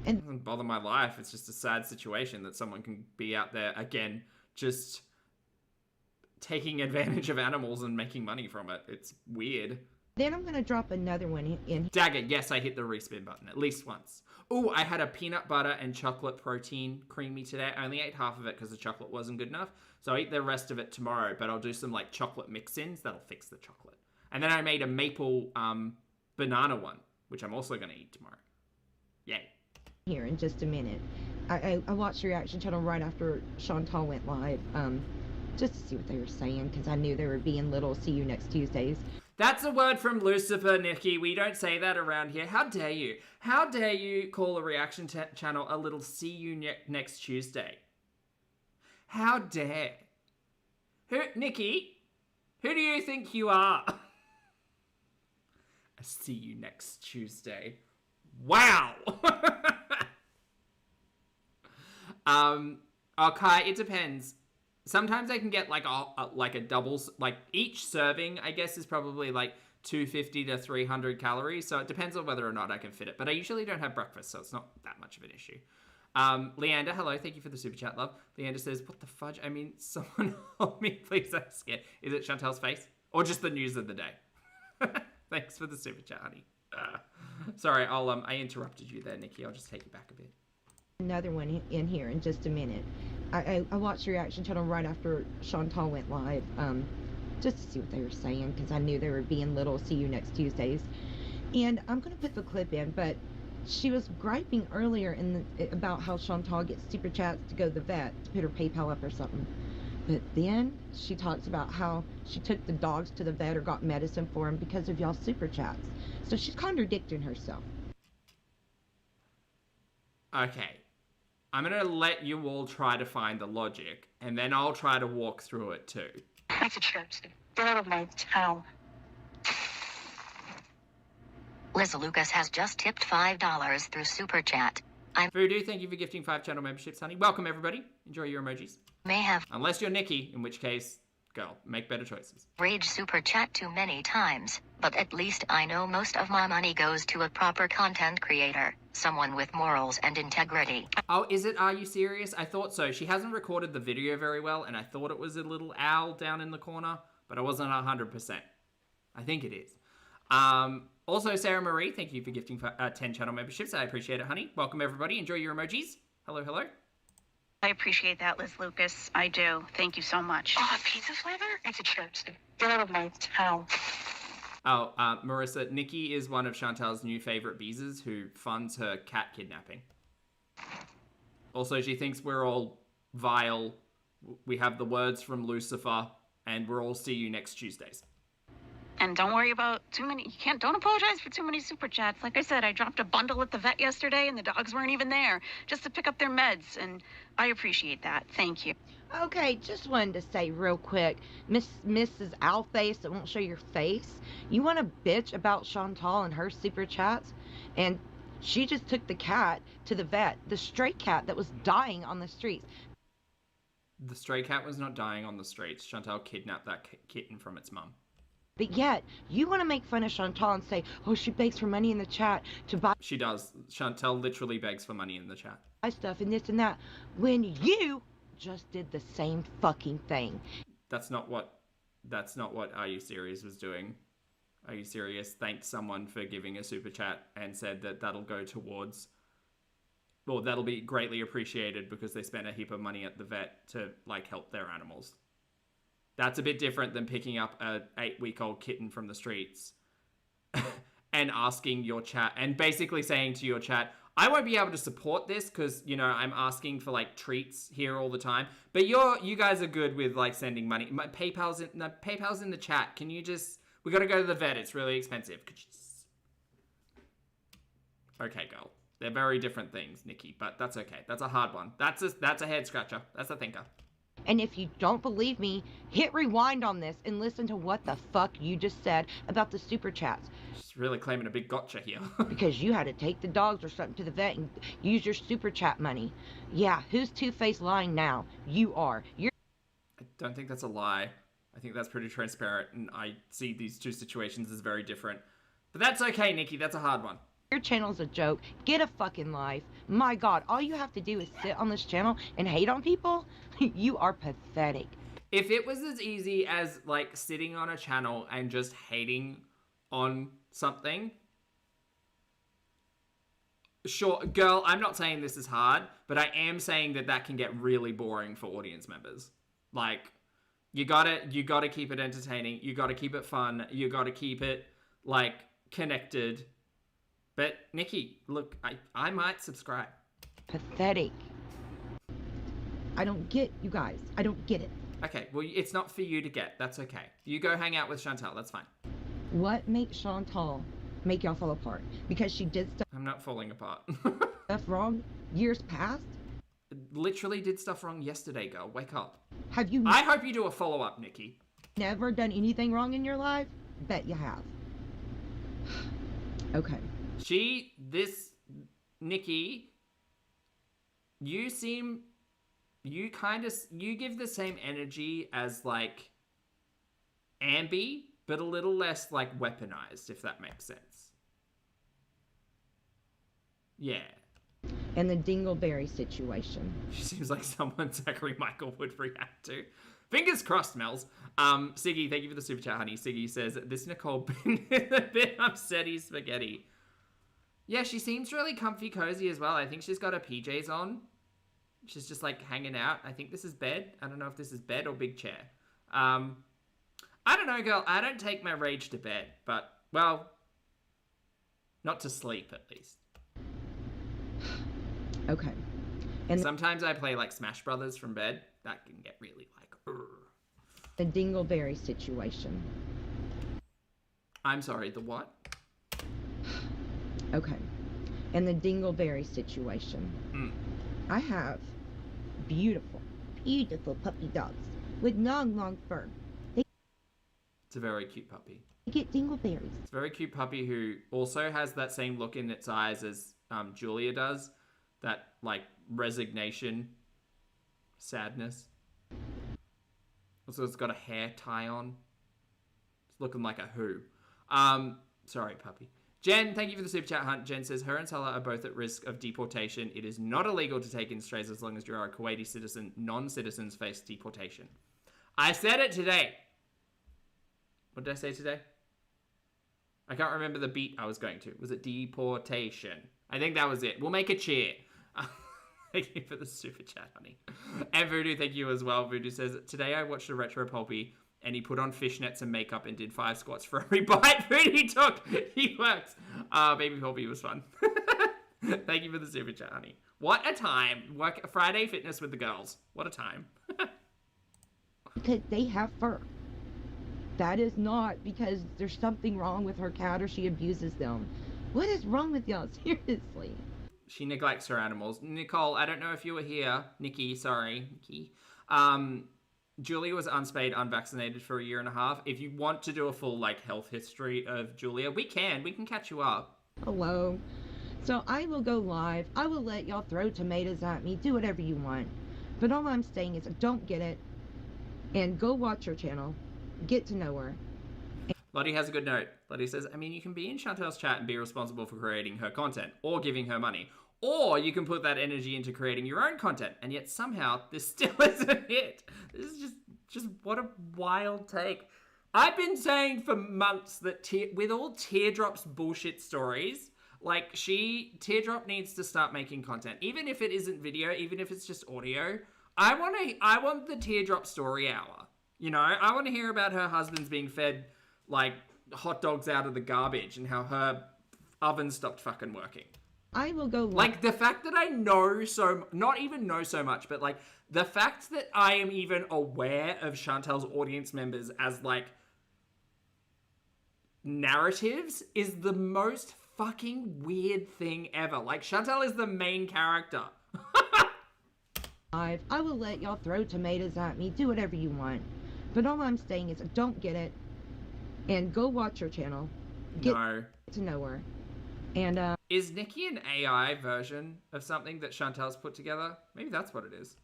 It doesn't bother my life. It's just a sad situation that someone can be out there, again, just taking advantage of animals and making money from it. It's weird. Then I'm going to drop another one in. Dagger, yes, I hit the respin button at least once. Oh, I had a peanut butter and chocolate protein creamy today. I only ate half of it because the chocolate wasn't good enough. So I'll eat the rest of it tomorrow, but I'll do some like chocolate mix-ins. That'll fix the chocolate. And then I made a maple banana one, which I'm also going to eat tomorrow. Yay. Here in just a minute. I watched the reaction channel right after Chantal went live, just to see what they were saying, because I knew they were being little see you next Tuesdays. That's a word from Lucifer, Nikki. We don't say that around here. How dare you? How dare you call a reaction channel a little see you next Tuesday? How dare? Nikki, who do you think you are? I see you next Tuesday. Wow! Okay, it depends. Sometimes I can get like a double, like each serving, I guess, is probably like 250 to 300 calories. So it depends on whether or not I can fit it. But I usually don't have breakfast, so it's not that much of an issue. Leander, hello. Thank you for the super chat, love. Leander says, what the fudge? I mean, someone help me, please. I'm scared. Is it Chantal's face? Or just the news of the day? Thanks for the super chat, honey. Sorry, I interrupted you there, Nikki. I'll just take you back a bit. Another one in here in just a minute. I watched the reaction channel right after Chantal went live, just to see what they were saying, because I knew they were being little see you next Tuesdays. And I'm going to put the clip in, but she was griping earlier about how Chantal gets super chats to go to the vet, to put her PayPal up or something. But then she talks about how she took the dogs to the vet or got medicine for them because of y'all's super chats. So she's contradicting herself. Okay. I'm going to let you all try to find the logic, and then I'll try to walk through it too. Get out of my town. Liz Lucas has just tipped $5 through Super Chat. Voodoo, thank you for gifting 5 channel memberships, honey. Welcome, everybody. Enjoy your emojis. May have Unless you're Nikki, in which case, girl, make better choices. rage Super Chat too many times, but at least I know most of my money goes to a proper content creator, someone with morals and integrity. Oh, is it? Are you serious? I thought so. She hasn't recorded the video very well, and I thought it was a little owl down in the corner, but I wasn't 100%. I think it is. Also, Sarah Marie, thank you for gifting 10 channel memberships. I appreciate it, honey. Welcome, everybody. Enjoy your emojis. Hello, hello. I appreciate that, Liz Lucas. I do. Thank you so much. Oh, pizza flavor? Get out of my town. Oh, Marissa, Nikki is one of Chantal's new favorite beezers who funds her cat kidnapping. Also, she thinks we're all vile. We have the words from Lucifer, and we're all see you next Tuesdays. And don't worry about don't apologize for too many super chats. Like I said, I dropped a bundle at the vet yesterday and the dogs weren't even there just to pick up their meds. And I appreciate that. Thank you. Okay, just wanted to say real quick, Mrs. Owlface that won't show your face, you want to bitch about Chantal and her super chats? And she just took the cat to the vet, the stray cat that was dying on the streets. The stray cat was not dying on the streets. Chantal kidnapped that kitten from its mum. But yet, you want to make fun of Chantal and say, oh, she begs for money in the chat to buy... She does. Chantal literally begs for money in the chat. ...stuff and this and that, when you just did the same fucking thing. That's not what Are You Serious was doing. Are You Serious thanked someone for giving a super chat and said that that'll go towards... Well, that'll be greatly appreciated because they spent a heap of money at the vet to, like, help their animals. That's a bit different than picking up a 8-week-old kitten from the streets and asking your chat and basically saying to your chat, I won't be able to support this because, you know, I'm asking for like treats here all the time. But you guys are good with like sending money. My PayPal's in the chat. Can you just, we got to go to the vet. It's really expensive. Could you just... Okay, girl. They're very different things, Nikki, but that's okay. That's a hard one. That's a head scratcher. That's a thinker. And if you don't believe me, hit rewind on this and listen to what the fuck you just said about the super chats. She's really claiming a big gotcha here. Because you had to take the dogs or something to the vet and use your super chat money. Yeah, who's two-faced lying now? You are. I don't think that's a lie. I think that's pretty transparent, and I see these two situations as very different. But that's okay, Nikki. That's a hard one. Your channel's a joke. Get a fucking life. My God, all you have to do is sit on this channel and hate on people? You are pathetic. If it was as easy as, like, sitting on a channel and just hating on something, sure, girl, I'm not saying this is hard, but I am saying that that can get really boring for audience members. Like, you gotta keep it entertaining. You gotta keep it fun. You gotta keep it, like, connected. But, Nikki, look, I might subscribe. Pathetic. I don't get you guys. I don't get it. Okay, well, it's not for you to get. That's okay. You go hang out with Chantal. That's fine. What makes Chantal make y'all fall apart? Because she did I'm not falling apart. stuff wrong years past? Literally did stuff wrong yesterday, girl. Wake up. Have you I hope you do a follow-up, Nikki. never done anything wrong in your life? Bet you have. Okay. Nikki, you give the same energy as, like, Ambi, but a little less, like, weaponized, if that makes sense. Yeah. And the Dingleberry situation. She seems like someone Zachary Michael would react to. Fingers crossed, Mels. Siggy, thank you for the super chat, honey. Siggy says, this Nicole bin is a bit upsetty spaghetti. Yeah, she seems really comfy cozy as well. I think she's got her PJs on. She's just, like, hanging out. I think this is bed. I don't know if this is bed or big chair. I don't know, girl. I don't take my rage to bed. But, well, not to sleep, at least. Okay. And sometimes I play, like, Smash Brothers from bed. That can get really, like, the Dingleberry situation. I'm sorry, the what? Okay. And the Dingleberry situation. I have beautiful, beautiful puppy dogs with long, long fur. It's a very cute puppy. They get dingleberries. It's a very cute puppy who also has that same look in its eyes as Julia does. That, like, resignation, sadness. Also, it's got a hair tie on. It's looking like a who. Sorry, puppy. Jen, thank you for the super chat hunt. Jen says, her and Salah are both at risk of deportation. It is not illegal to take in strays as long as you are a Kuwaiti citizen. Non-citizens face deportation. I said it today. What did I say today? I can't remember the beat I was going to. Was it deportation? I think that was it. We'll make a cheer. Thank you for the super chat, honey. And Voodoo, thank you as well. Voodoo says, today I watched a retro pulpy and he put on fishnets and makeup and did 5 squats for every bite food he took. He works. Baby pulpy was fun. Thank you for the super chat, honey. What a time. Work Friday fitness with the girls. What a time. Because they have fur. That is not because there's something wrong with her cat or she abuses them. What is wrong with y'all? Seriously. She neglects her animals. Nicole, I don't know if you were here. Nikki, sorry. Nikki. Julia was unspayed, unvaccinated for 1.5 years. If you want to do a full, like, health history of Julia, we can. We can catch you up. Hello. So I will go live. I will let y'all throw tomatoes at me. Do whatever you want. But all I'm saying is don't get it. And go watch her channel. Get to know her. Lottie has a good note. Lottie says, I mean, you can be in Chantal's chat and be responsible for creating her content or giving her money. Or you can put that energy into creating your own content. And yet somehow this still isn't it. This is just what a wild take. I've been saying for months that with all Teardrop's bullshit stories, like Teardrop needs to start making content. Even if it isn't video, even if it's just audio. I want the Teardrop story hour. You know, I want to hear about her husband's being fed, like, hot dogs out of the garbage and how her oven stopped fucking working. I will go... Like, the fact that I know not even know so much, but, like, the fact that I am even aware of Chantal's audience members as, like, narratives is the most fucking weird thing ever. Like, Chantal is the main character. I will let y'all throw tomatoes at me, do whatever you want. But all I'm saying is, don't get it, and go watch her channel. Get No. to know her. And, Is Nikki an AI version of something that Chantal's put together? Maybe that's what it is.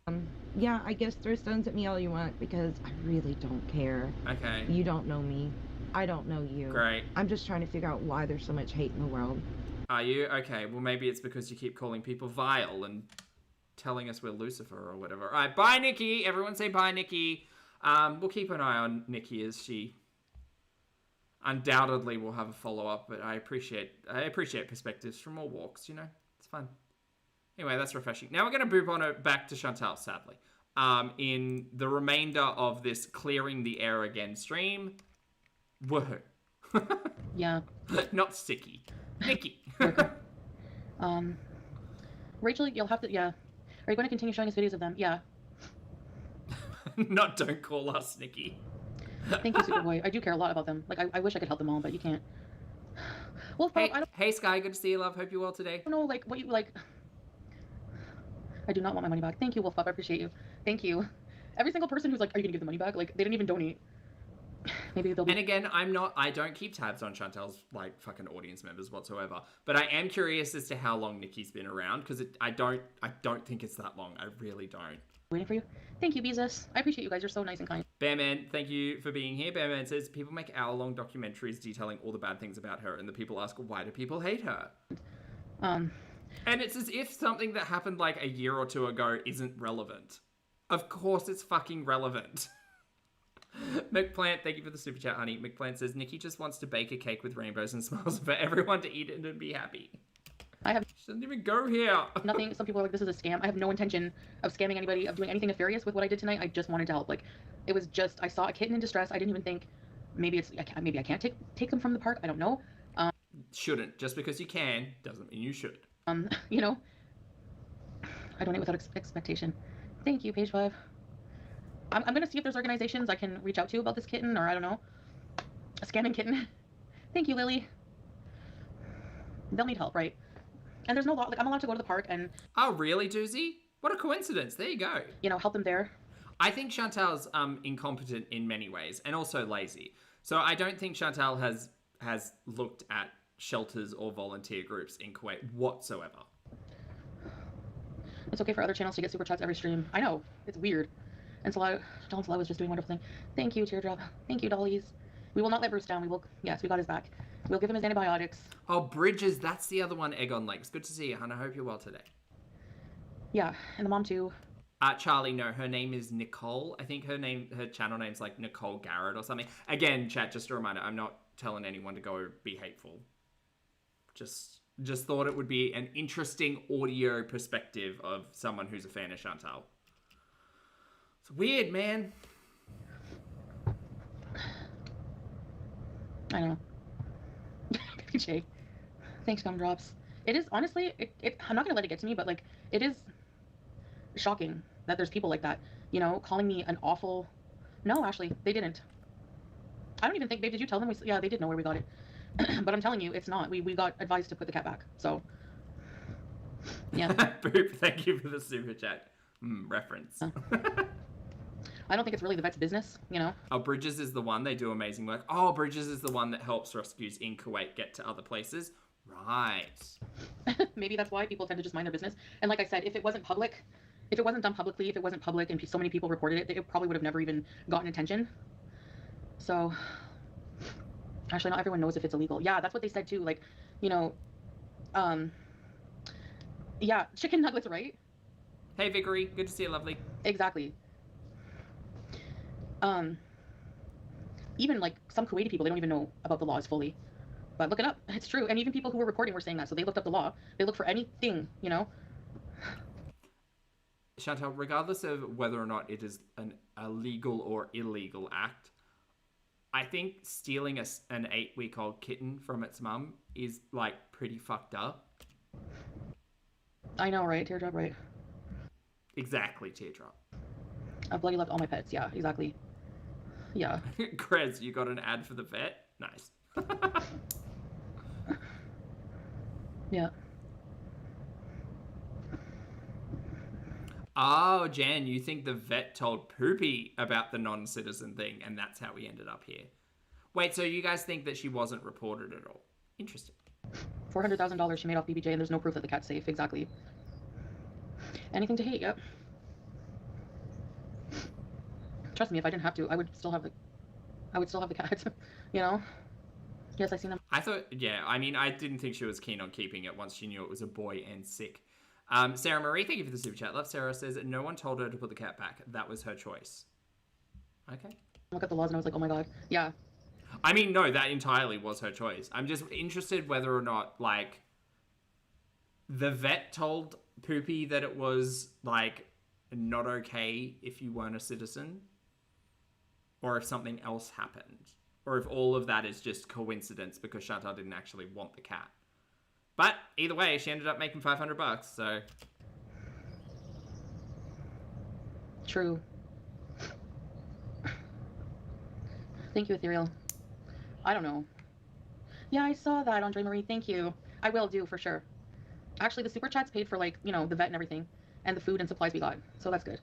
yeah, I guess throw stones at me all you want, because I really don't care. Okay. You don't know me. I don't know you. Great. I'm just trying to figure out why there's so much hate in the world. Are you? Okay, well maybe it's because you keep calling people vile and telling us we're Lucifer or whatever. All right, bye Nikki. Everyone say bye Nikki. We'll keep an eye on Nikki as she undoubtedly will have a follow-up, but I appreciate perspectives from all walks, you know? It's fun. Anyway, that's refreshing. Now we're going to move on back to Chantal, sadly. In the remainder of this Clearing the Air Again stream, woohoo. Yeah. Not Sicky. Nikki. Rachel, you'll have to, yeah. Are you going to continue showing us videos of them? Yeah. Not don't call us Nikki. Thank you, Superboy. I do care a lot about them. Like, I wish I could help them all, but you can't. Well, Hey, I don't hey Sky, good to see you, love. Hope you're well today. know, like, what you, like... I do not want my money back. Thank you, Wolf Pup. I appreciate you. Thank you. Every single person who's like, are you going to give the money back? Like, they didn't even donate. Maybe they'll be... And again, I don't keep tabs on Chantal's, like, fucking audience members whatsoever. But I am curious as to how long Nikki's been around, because I don't think it's that long. I really don't. Waiting for you. Thank you, Beezus. I appreciate you guys. You're so nice and kind. Bearman, thank you for being here. Bearman says, people make hour-long documentaries detailing all the bad things about her, and the people ask, why do people hate her? And it's as if something that happened, like, a year or two ago isn't relevant. Of course it's fucking relevant. McPlant, thank you for the super chat, honey. McPlant says, Nikki just wants to bake a cake with rainbows and smiles for everyone to eat it and be happy. I have She doesn't even go here. nothing. Some people are like, this is a scam. I have no intention of scamming anybody, of doing anything nefarious with what I did tonight. I just wanted to help. Like, it was just, I saw a kitten in distress. I didn't even think, maybe I can't take them from the park. I don't know. Shouldn't. Just because you can doesn't mean you should. You know, I donate without expectation. Thank you, page 5. I'm gonna see if there's organizations I can reach out to about this kitten, or I don't know, a scamming kitten. Thank you, Lily. They'll need help, right? And there's no law, like, I'm allowed to go to the park and... Oh, really, Doozy? What a coincidence. There you go. You know, help them there. I think Chantal's incompetent in many ways, and also lazy. So I don't think Chantal has looked at shelters or volunteer groups in Kuwait whatsoever. It's okay for other channels to get super chats every stream. I know, it's weird. And John Salah was just doing a wonderful thing. Thank you, Teardrop. Thank you, Dollies. We will not let Bruce down. We will, yes, we got his back. We'll give him his antibiotics. Oh, Bridges, that's the other one, Egon Lakes. Good to see you, hon. I hope you're well today. Yeah, and the mom too. Charlie, no, her name is Nicole. I think her channel name's like Nicole Garrett or something. Again, chat, just a reminder, I'm not telling anyone to go be hateful. Just thought it would be an interesting audio perspective of someone who's a fan of Chantal. It's weird, man. I know. PJ. Thanks, Gumdrops. It is, honestly, I'm not going to let it get to me, but, like, it is shocking that there's people like that, you know, calling me an awful... No, Ashley, they didn't. I don't even think, babe, did you tell them? Yeah, they did know where we got it. But I'm telling you, it's not. We got advised to put the cat back, so... Yeah. Boop, thank you for the super chat. Reference. I don't think it's really the vet's business, you know? Oh, Bridges is the one. They do amazing work. Oh, Bridges is the one that helps rescues in Kuwait get to other places. Right. Maybe that's why people tend to just mind their business. And like I said, if it wasn't public, if it wasn't done publicly, if it wasn't public and so many people reported it, it probably would have never even gotten attention. So, actually, not everyone knows if it's illegal. Yeah, that's what they said too. Like, you know, yeah, chicken nuggets, right? Hey, Vickery. Good to see you, lovely. Exactly. Even like some Kuwaiti people, they don't even know about the laws fully. But look it up. It's true. And even people who were reporting were saying that. So they looked up the law. They look for anything, you know? Chantal, regardless of whether or not it is a legal or illegal act, I think stealing an 8-week-old kitten from its mum is, like, pretty fucked up. I know, right? Teardrop, right? Exactly, Teardrop. I've bloody loved all my pets. Yeah, exactly. Yeah. Krez, you got an ad for the vet? Nice. Yeah. Oh, Jan, you think the vet told Poopy about the non-citizen thing, and that's how we ended up here. Wait, so you guys think that she wasn't reported at all? Interesting. $400,000 she made off BBJ, and there's no proof that the cat's safe. Exactly. Anything to hate, yep. Trust me, if I didn't have to, I would still have the cat, you know? Yes, I seen them. I thought, yeah, I mean, I didn't think she was keen on keeping it once she knew it was a boy and sick. Sarah Marie, thank you for the super chat. Love Sarah says, no one told her to put the cat back. That was her choice. Okay. Look at the laws and I was like, oh my god. Yeah. I mean, no, that entirely was her choice. I'm just interested whether or not, like, the vet told Poopy that it was, like, not okay if you weren't a citizen. Or if something else happened. Or if all of that is just coincidence because Chantal didn't actually want the cat. But either way, she ended up making $500, so. True. Thank you, Ethereal. I don't know. Yeah, I saw that, Andre Marie. Thank you. I will do for sure. Actually, the super chats paid for, like, you know, the vet and everything, and the food and supplies we got, so that's good.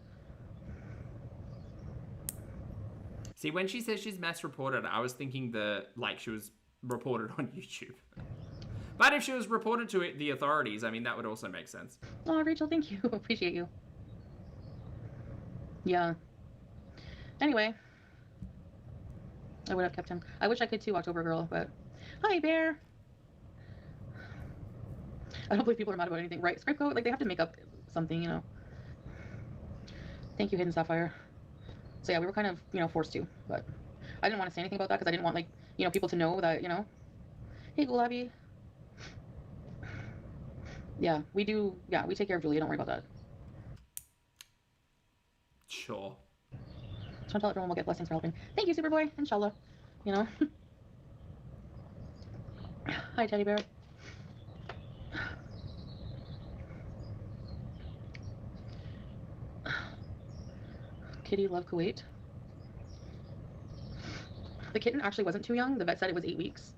See, when she says she's mass reported, I was thinking she was reported on YouTube. But if she was reported to the authorities, I mean, that would also make sense. Oh, Rachel, thank you. Appreciate you. Yeah. Anyway. I would have kept him. I wish I could too, October Girl, but... Hi, Bear! I don't believe people are mad about anything. Right, Scriptco, like, they have to make up something, you know. Thank you, Hidden Sapphire. So yeah, we were kind of, you know, forced to, but I didn't want to say anything about that because I didn't want, like, you know, people to know that, you know. Hey, Gulabi. Yeah, we do, yeah, we take care of Julia, don't worry about that. Sure. Chantal, everyone will get blessings for helping. Thank you, Superboy, inshallah, you know. Hi, Teddy Bear. Kitty love Kuwait. The kitten actually wasn't too young. The vet said it was 8 weeks.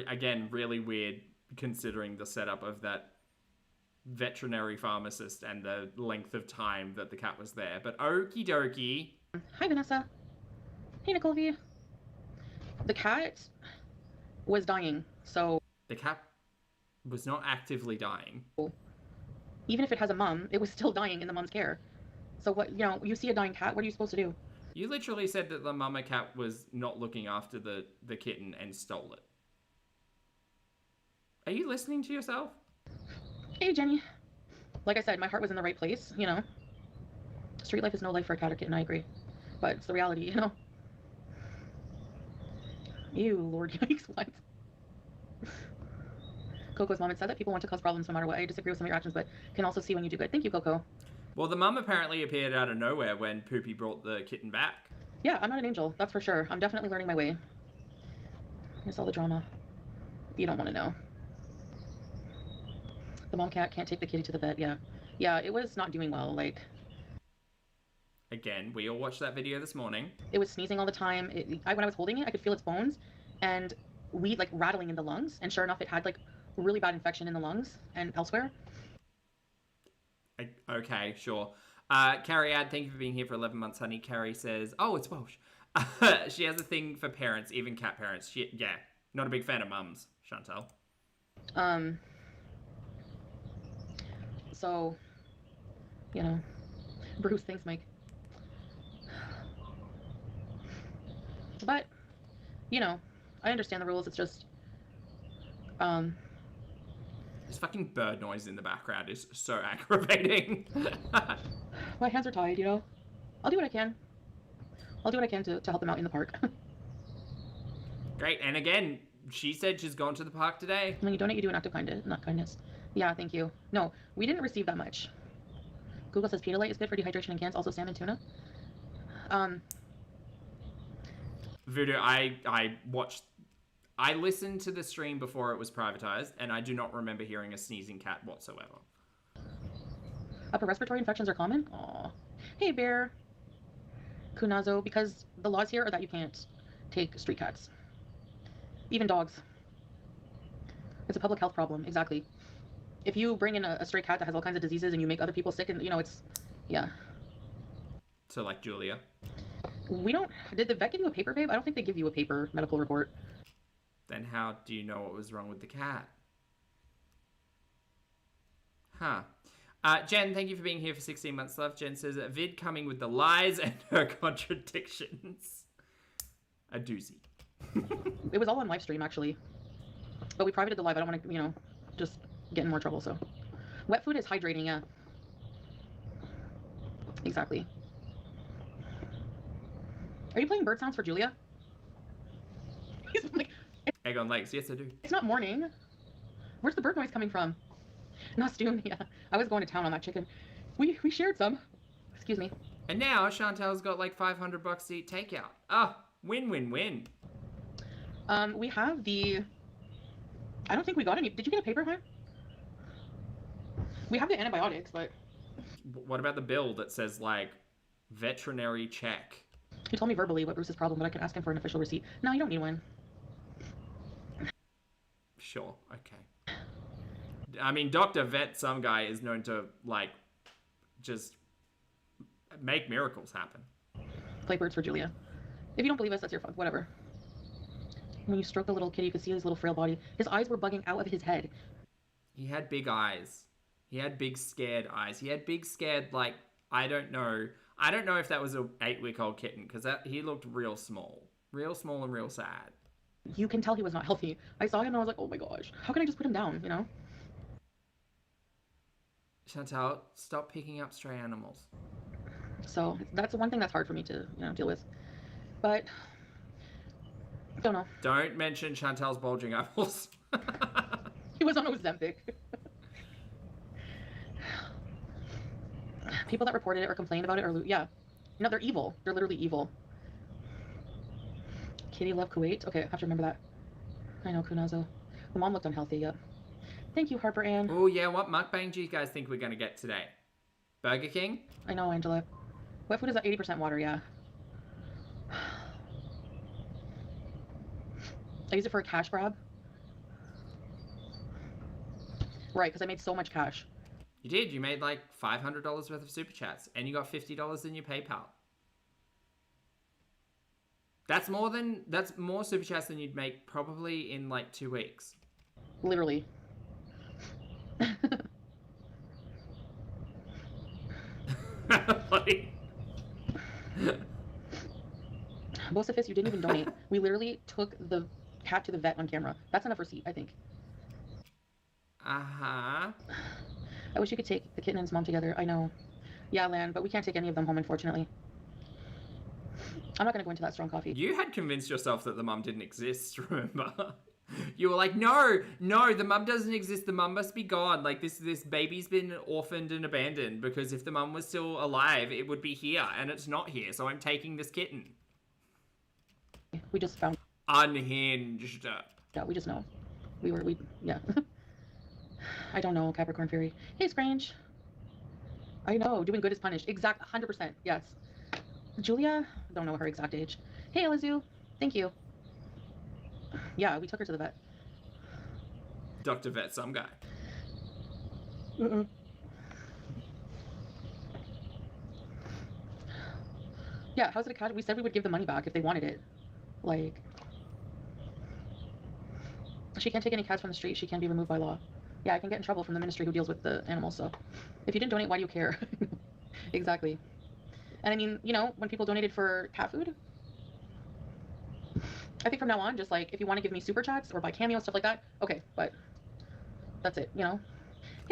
Again, really weird considering the setup of that veterinary pharmacist and the length of time that the cat was there. But okie dokie. Hi, Vanessa. Hey, Nicole V. The cat was dying, so... The cat was not actively dying. Even if it has a mom, it was still dying in the mom's care. So what, you know, you see a dying cat, what are you supposed to do? You literally said that the mama cat was not looking after the kitten and stole it. Are you listening to yourself? Hey, Jenny. Like I said, my heart was in the right place, you know. Street life is no life for a cat or kitten, I agree. But it's the reality, you know. Ew, Lord, yikes, what? Coco's mom had said that people want to cause problems no matter what. I disagree with some of your actions, but can also see when you do good. Thank you, Coco. Well, the mum apparently appeared out of nowhere when Poopy brought the kitten back. Yeah, I'm not an angel, that's for sure. I'm definitely learning my way. Here's all the drama. You don't want to know. The mom cat can't take the kitty to the vet, yeah. Yeah, it was not doing well, like... Again, we all watched that video this morning. It was sneezing all the time. When I was holding it, I could feel its bones and weed, like, rattling in the lungs. And sure enough, it had, like, really bad infection in the lungs and elsewhere. Okay, sure. Carrie Ad, thank you for being here for 11 months, honey. Carrie says, oh, it's Welsh. She has a thing for parents, even cat parents. Yeah, not a big fan of mums, Chantal. So, you know, Bruce, thanks, Mike. But, you know, I understand the rules. It's just, This fucking bird noise in the background is so aggravating. my hands are tied, you know. I'll do what I can. I'll do what I can to help them out in the park. Great, and again, she said she's gone to the park today. When you donate, you do an act of kindness, not kindness. Yeah, thank you. No, we didn't receive that much. Google says Pedialyte is good for dehydration and cans, also salmon, tuna. Voodoo, I listened to the stream before it was privatized, and I do not remember hearing a sneezing cat whatsoever. Upper respiratory infections are common? Aw. Hey, Bear. Kunazo, because the laws here are that you can't take street cats. Even dogs. It's a public health problem, exactly. if you bring in a stray cat that has all kinds of diseases and you make other people sick, and it's, yeah. So like Julia. We don't. Did the vet give you a paper, babe? I don't think they give you a paper medical report. Then how do you know what was wrong with the cat? Huh. Jen, thank you for being here for 16 months, love. Jen says, Vid coming with the lies and her contradictions. A doozy. It was all on live stream, actually. But we privated the live. I don't want to, just get in more trouble, so. Wet food is hydrating, yeah. Exactly. Are you playing bird sounds for Julia? He's like, Egg on legs. Yes, I do. it's not morning. Where's the bird noise coming from? Nostoon, yeah. I was going to town on that chicken. We shared some. Excuse me. And now Chantel's got like $500 to eat takeout. Oh, win-win-win. We have the... I don't think we got any. Did you get a paper, huh? We have the antibiotics, but... What about the bill that says like veterinary check? He told me verbally what Bruce's problem, but I can ask him for an official receipt. No, you don't need one. Sure, okay. I mean, Dr. Vet, some guy, is known to, like, just make miracles happen. Play birds for Julia. If you don't believe us, that's your fault. Whatever. When you stroke the little kid, you could see his little frail body. His eyes were bugging out of his head. He had big eyes. He had big scared eyes. He had big scared, like, I don't know if that was a 8-week-old kitten, because he looked real small and real sad. You can tell he was not healthy. I saw him and I was like, oh my gosh, how can I just put him down, Chantel, stop picking up stray animals. So that's one thing that's hard for me to, deal with. But, I don't know. Don't mention Chantel's bulging eyeballs. He was on Ozempic. People that reported it or complained about it are, yeah. They're evil. They're literally evil. Kitty love Kuwait. Okay, I have to remember that. I know, Kunazo. The mom looked unhealthy, yep. Thank you, Harper Ann. Oh, yeah, what mukbang do you guys think we're going to get today? Burger King? I know, Angela. Wet food is at 80% water, yeah. I use it for a cash grab. Right, because I made so much cash. You did. You made like $500 worth of super chats, and you got $50 in your PayPal. That's more super chats than you'd make probably in like 2 weeks. Literally. Buddy. Bocephus, you didn't even donate. We literally took the cat to the vet on camera. That's enough receipt, I think. Uh-huh. I wish you could take the kitten and his mom together. I know. Yeah, Lan, but we can't take any of them home, unfortunately. I'm not going to go into that strong coffee. You had convinced yourself that the mum didn't exist, remember? You were like, no, the mum doesn't exist. The mum must be gone. Like, this baby's been orphaned and abandoned, because if the mum was still alive, it would be here, and it's not here, so I'm taking this kitten. We just found... Unhinged. Yeah, we just know. Yeah. I don't know, Capricorn Fury. Hey, Scrange. I know, doing good is punished. Exact, 100%, yes. Julia, don't know her exact age. Hey, Elizu, thank you. Yeah, we took her to the vet. Dr. Vet, some guy. Mm-mm. Yeah, how's it a cat? We said we would give the money back if they wanted it. Like... She can't take any cats from the street. She can be removed by law. Yeah, I can get in trouble from the ministry who deals with the animals, so... If you didn't donate, why do you care? Exactly. And I mean, when people donated for cat food, I think from now on, just like, if you want to give me super chats or buy cameos, stuff like that, okay, but that's it,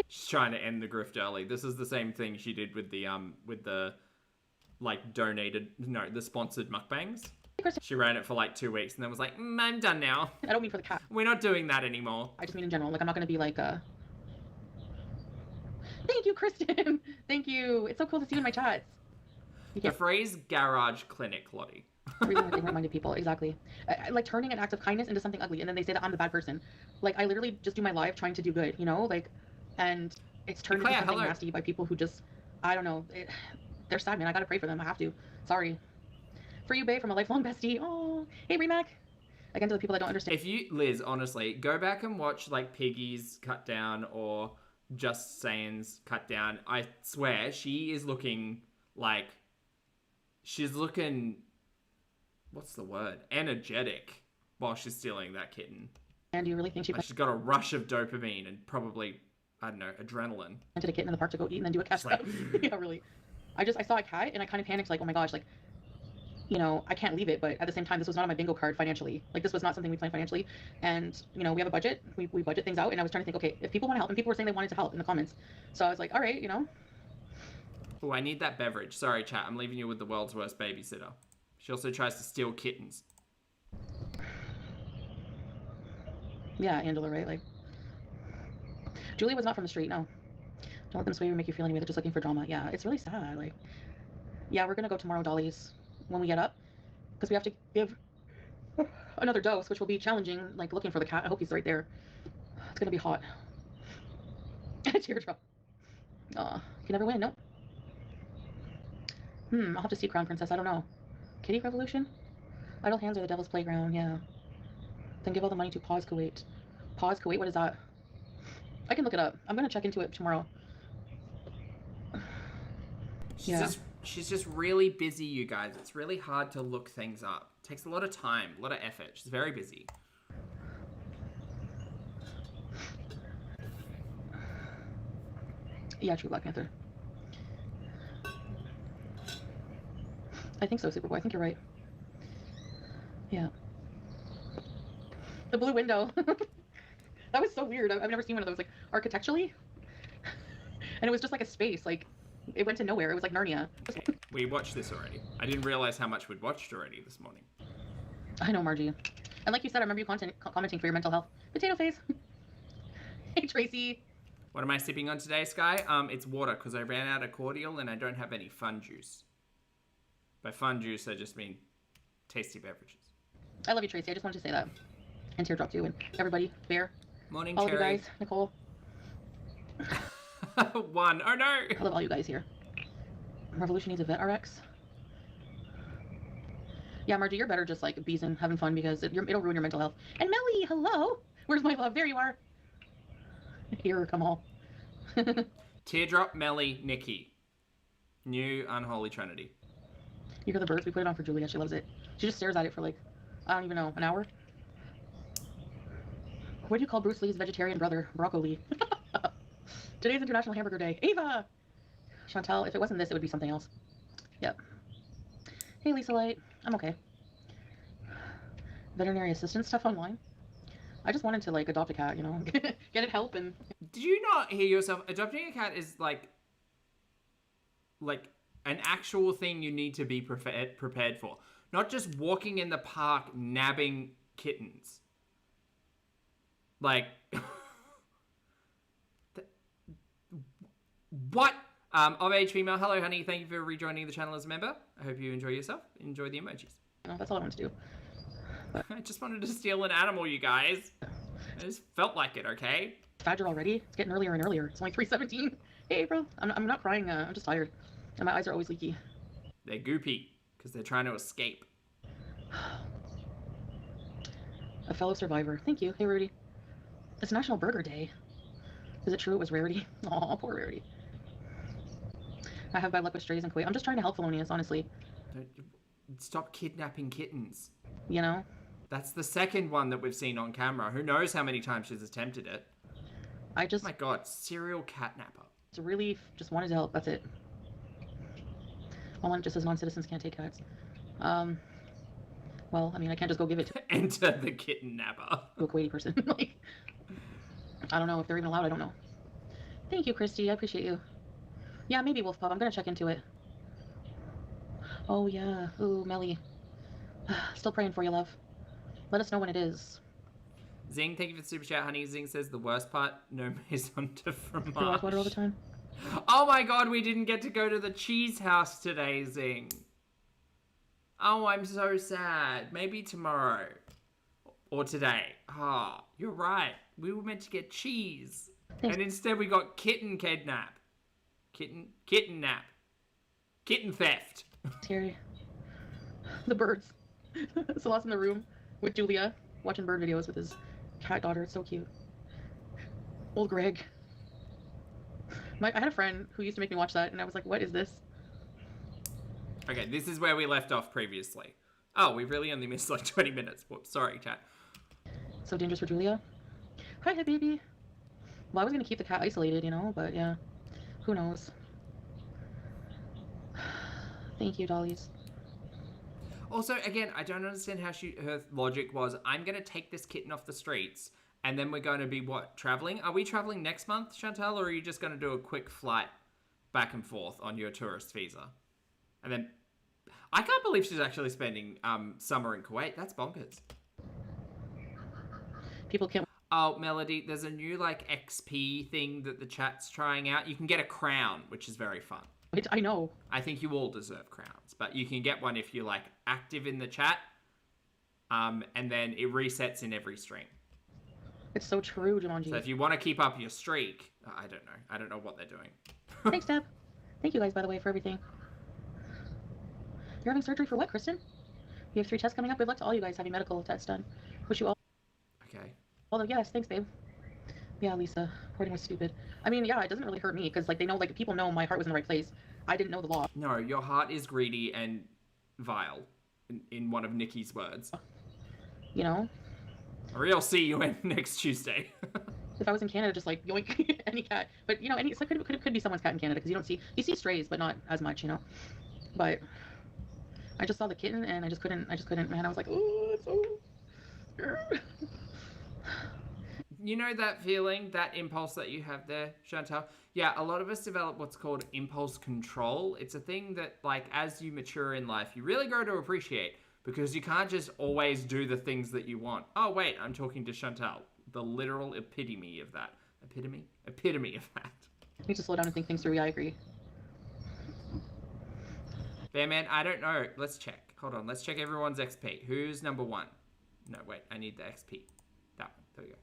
She's trying to end the grift early. This is the same thing she did with the like, the sponsored mukbangs. She ran it for like 2 weeks and then was like, I'm done now. I don't mean for the cat. We're not doing that anymore. I just mean in general. Like, I'm not going to be like, Thank you, Kristen. Thank you. It's so cool to see you in my chats. The phrase garage clinic, Lottie. Really ignorant-minded people, exactly. Like turning an act of kindness into something ugly, and then they say that I'm the bad person. Like, I literally just do my live trying to do good, like, and it's turned into something nasty by people who just, I don't know, they're sad, man. I gotta pray for them. I have to. Sorry. For you, babe, from a lifelong bestie. Oh, hey, Remac. Again, to the people that don't understand. If you, Liz, honestly, go back and watch like Piggy's Cut Down or Just Saying's cut down. I swear, she is looking like... She's looking... What's the word? Energetic while she's stealing that kitten. And do you really think she Like she's got a rush of dopamine and probably, I don't know, adrenaline. planted a kitten in the park to go eat and then do a cash Like- grab? Yeah, really. I saw a cat and I kind of panicked, like, oh my gosh, like, you know, I can't leave it, but at the same time, this was not on my bingo card financially. Like, this was not something we planned financially. And, you know, we have a budget. We budget things out. And I was trying to think, okay, if people want to help, and people were saying they wanted to help in the comments. So I was like, all right, you know. Oh, I need that beverage. Sorry, chat. I'm leaving you with the world's worst babysitter. She also tries to steal kittens. Yeah, Angela, right? Like, Julia was not from the street, no. Don't let them sway you or make you feel any way. They're just looking for drama. Yeah, it's really sad. Like, yeah, we're going to go tomorrow, Dolly's, when we get up. Because we have to give another dose, which will be challenging, like, looking for the cat. I hope he's right there. It's going to be hot. Teardrop. Aw, you can never win, nope. I'll have to see Crown Princess. I don't know. Kitty Revolution? Idle hands are the devil's playground, yeah. Then give all the money to Pause Kuwait. Pause Kuwait? What is that? I can look it up. I'm going to check into it tomorrow. She's just really busy, you guys. It's really hard to look things up. It takes a lot of time, a lot of effort. She's very busy. Yeah, true, Black Panther. I think so, Superboy. I think you're right. Yeah. The blue window. That was so weird. I've never seen one of those, like, architecturally. And it was just like a space, like, it went to nowhere. It was like Narnia. Okay, we watched this already. I didn't realize how much we'd watched already this morning. I know, Margie. And like you said, I remember you commenting for your mental health. Potato face. Hey, Tracy. What am I sipping on today, Sky? It's water, because I ran out of cordial and I don't have any fun juice. By fun juice, I just mean tasty beverages. I love you, Tracy. I just wanted to say that. And Teardrop too, and everybody, Bear. Morning, all of you Cherry. guys, Nicole. One. Oh no! I love all you guys here. Revolution needs a vet RX. Yeah, Margie, you're better just like beezing, having fun, because it'll ruin your mental health. And Melly, hello! Where's my love? There you are. Here, come on. Teardrop, Melly, Nikki. New Unholy Trinity. You hear the birds? We put it on for Julia. She loves it. She just stares at it for like, I don't even know, an hour. What do you call Bruce Lee's vegetarian brother? Broccoli. Today's International Hamburger Day. Ava! Chantel, if it wasn't this, it would be something else. Yep. Hey, Lisa Light. I'm okay. Veterinary assistant stuff online. I just wanted to, like, adopt a cat, you know? Get it help and... Did you not hear yourself? Adopting a cat is like an actual thing you need to be prepared for. Not just walking in the park nabbing kittens. Like... What? Of age female. Hello, honey. Thank you for rejoining the channel as a member. I hope you enjoy yourself. Enjoy the emojis. No, that's all I wanted to do. But... I just wanted to steal an animal, you guys. I just felt like it, okay? Badger already? It's getting earlier and earlier. It's only 3:17. Hey, April. I'm not crying. I'm just tired. And my eyes are always leaky. They're goopy, because they're trying to escape. A fellow survivor. Thank you. Hey, Rudy. It's National Burger Day. Is it true it was Rarity? Aw, poor Rarity. I have bad luck with strays in Kuwait. I'm just trying to help Felonious, honestly. Stop kidnapping kittens. You know? That's the second one that we've seen on camera. Who knows how many times she's attempted it. I just... Oh my god, serial catnapper. Really just wanted to help. That's it. All just says non-citizens can't take cats. Well, I mean, I can't just go give it to Enter the kitten napper. a Kuwaiti person. Like, I don't know if they're even allowed. I don't know. Thank you, Christy. I appreciate you. Yeah, maybe Wolf Pup. I'm gonna check into it. Oh, yeah. Ooh, Melly. Still praying for you, love. Let us know when it is. Zing, thank you for the super chat, honey. Zing says the worst part, no maison de You fromage. watch water all the time? Oh my god, we didn't get to go to the cheese house today, Zing. Oh, I'm so sad. Maybe tomorrow. Or today. Ah, you're right. We were meant to get cheese. Thanks. And instead we got kitten kidnap. Kitten nap. Kitten theft. Terry. The birds. Celeste in the room with Julia, watching bird videos with his cat daughter. It's so cute. Old Greg. I had a friend who used to make me watch that, and I was like, what is this? Okay, this is where we left off previously. Oh, we really only missed like 20 minutes. Whoops, sorry, chat. So dangerous for Julia. Hi, baby. Well, I was gonna keep the cat isolated, you know, but yeah, who knows? Thank you, dollies. Also, again, I don't understand how her logic was, I'm going to take this kitten off the streets, and then we're going to be, what, traveling? Are we traveling next month, Chantal, or are you just going to do a quick flight back and forth on your tourist visa? And then, I can't believe she's actually spending summer in Kuwait. That's bonkers. People can't... Oh, Melody, there's a new, like, XP thing that the chat's trying out. You can get a crown, which is very fun. I know. I think you all deserve crowns, but you can get one if you're like active in the chat, and then it resets in every stream. It's so true, Jumanji. So if you want to keep up your streak, I don't know what they're doing. Thanks, Deb. Thank you guys, by the way, for everything. You're having surgery for what, Kristen? You have 3 tests coming up. Good luck to all you guys having medical tests done. Wish you all... Okay. Although, yes, thanks, babe. Yeah, Lisa. Hoarding was stupid. I mean, yeah, it doesn't really hurt me, because, like, they know, like, people know my heart was in the right place. I didn't know the law. No, your heart is greedy and vile, in one of Nikki's words. You know? A real CUN next Tuesday. If I was in Canada, just, like, yoink, any cat. But, you know, so it could be someone's cat in Canada, because you see strays, but not as much, you know? But I just saw the kitten, and I just couldn't, man. I was like, oh, it's so... You know that feeling, that impulse that you have there, Chantal? Yeah, a lot of us develop what's called impulse control. It's a thing that, like, as you mature in life, you really grow to appreciate, because you can't just always do the things that you want. Oh, wait, I'm talking to Chantal, the literal epitome of that. Epitome of that. You need to slow down and think things through. Yeah, I agree. Bearman, I don't know. Let's check. Hold on, let's check everyone's XP. Who's number 1? No, wait, I need the XP. That one. There we go.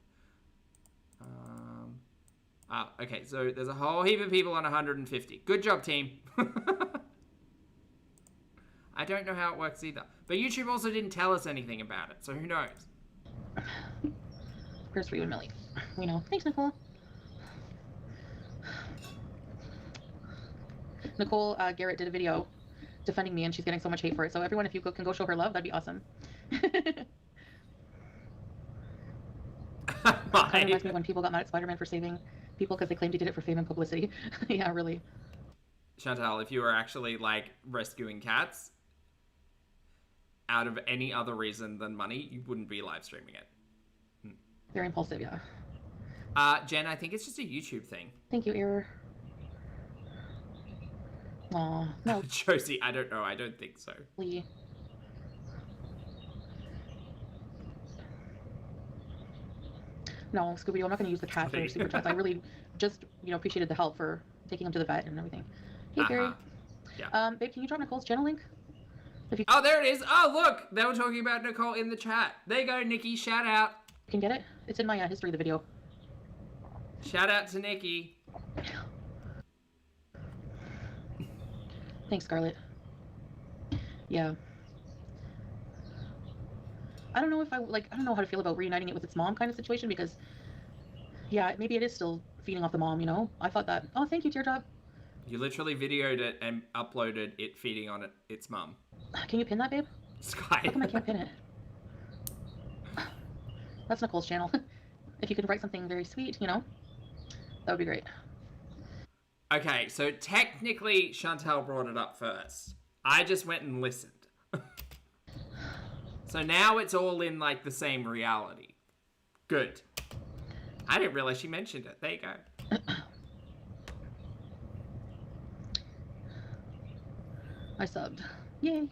Okay, so there's a whole heap of people on 150. Good job, team. I don't know how it works either. But YouTube also didn't tell us anything about it, so who knows? Here's for you and Millie. We know. Thanks, Nicole. Nicole Garrett did a video defending me, and she's getting so much hate for it. So everyone, if you can go show her love, that'd be awesome. Kind of reminds me when people got mad at Spider-Man for saving people because they claimed he did it for fame and publicity. Yeah, really. Chantal, if you were actually, like, rescuing cats out of any other reason than money, you wouldn't be live streaming it. Very impulsive, yeah. Jen, I think it's just a YouTube thing. Thank you, Error. Aw, no. Josie, I don't know. I don't think so. Lee. No, Scooby, I'm not going to use the cat for super chats. I really just, appreciated the help for taking him to the vet and everything. Hey, Gary. Yeah. Babe, can you drop Nicole's channel link? Oh, there it is. Oh, look. They were talking about Nicole in the chat. There you go, Nikki. Shout out. You can get it? It's in my history of the video. Shout out to Nikki. Thanks, Scarlett. Yeah. I don't know if I don't know how to feel about reuniting it with its mom kind of situation, because, yeah, maybe it is still feeding off the mom, I thought that. Oh, thank you, Teardrop. You literally videoed it and uploaded it feeding on its mum. Can you pin that, babe? Sky. How come I can't pin it? That's Nicole's channel. If you could write something very sweet, that would be great. Okay, so technically Chantal brought it up first. I just went and listened. So now it's all in, like, the same reality. Good. I didn't realize she mentioned it. There you go. I subbed. Yay.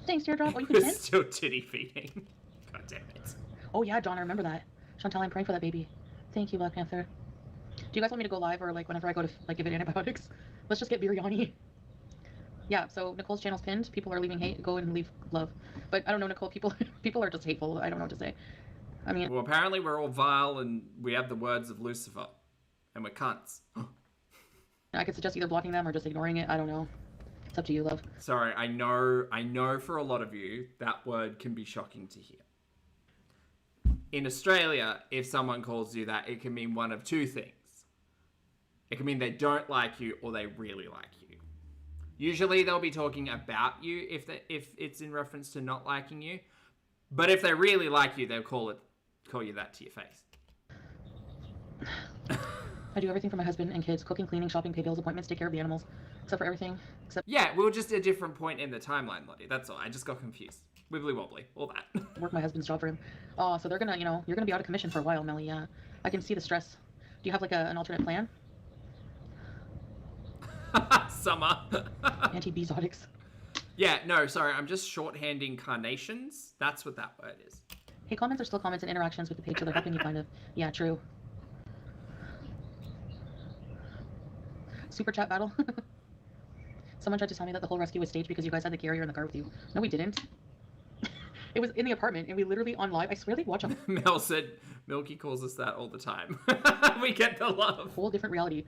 Thanks, Teardrop. Oh, you can pin? Still titty feeding. God damn it. Oh, yeah, John, I remember that. Chantal, I'm praying for that baby. Thank you, Black Panther. Do you guys want me to go live, or, like, whenever I go to, like, give it antibiotics? Let's just get biryani. Yeah, so Nicole's channel's pinned. People are leaving hate. Go and leave love. But I don't know, Nicole. People are just hateful. I don't know what to say. I mean... Well, apparently we're all vile, and we have the words of Lucifer. And we're cunts. I could suggest either blocking them or just ignoring it. I don't know. It's up to you, love. Sorry, I know for a lot of you, that word can be shocking to hear. In Australia, if someone calls you that, it can mean one of two things. It can mean they don't like you or they really like you. Usually they'll be talking about you if it's in reference to not liking you. But if they really like you, they'll call you that to your face. I do everything for my husband and kids: cooking, cleaning, shopping, pay bills, appointments, take care of the animals, except for everything. Yeah, we were just at a different point in the timeline, Lottie. That's all. I just got confused. Wibbly wobbly, all that. Work my husband's job for him. Oh, so they're gonna, you're gonna be out of commission for a while, Melly. Yeah, I can see the stress. Do you have like an alternate plan? Summer. Anti-bezotics. Yeah, no, sorry. I'm just shorthanding carnations. That's what that word is. Hey, comments are still comments and interactions with the page, so they're helping you kind of. Yeah, true. Super chat battle. Someone tried to tell me that the whole rescue was staged because you guys had the carrier in the car with you. No, we didn't. It was in the apartment, and we literally on live. I swear they watch them. Mel said, Milky calls us that all the time. We get the love. Whole different reality.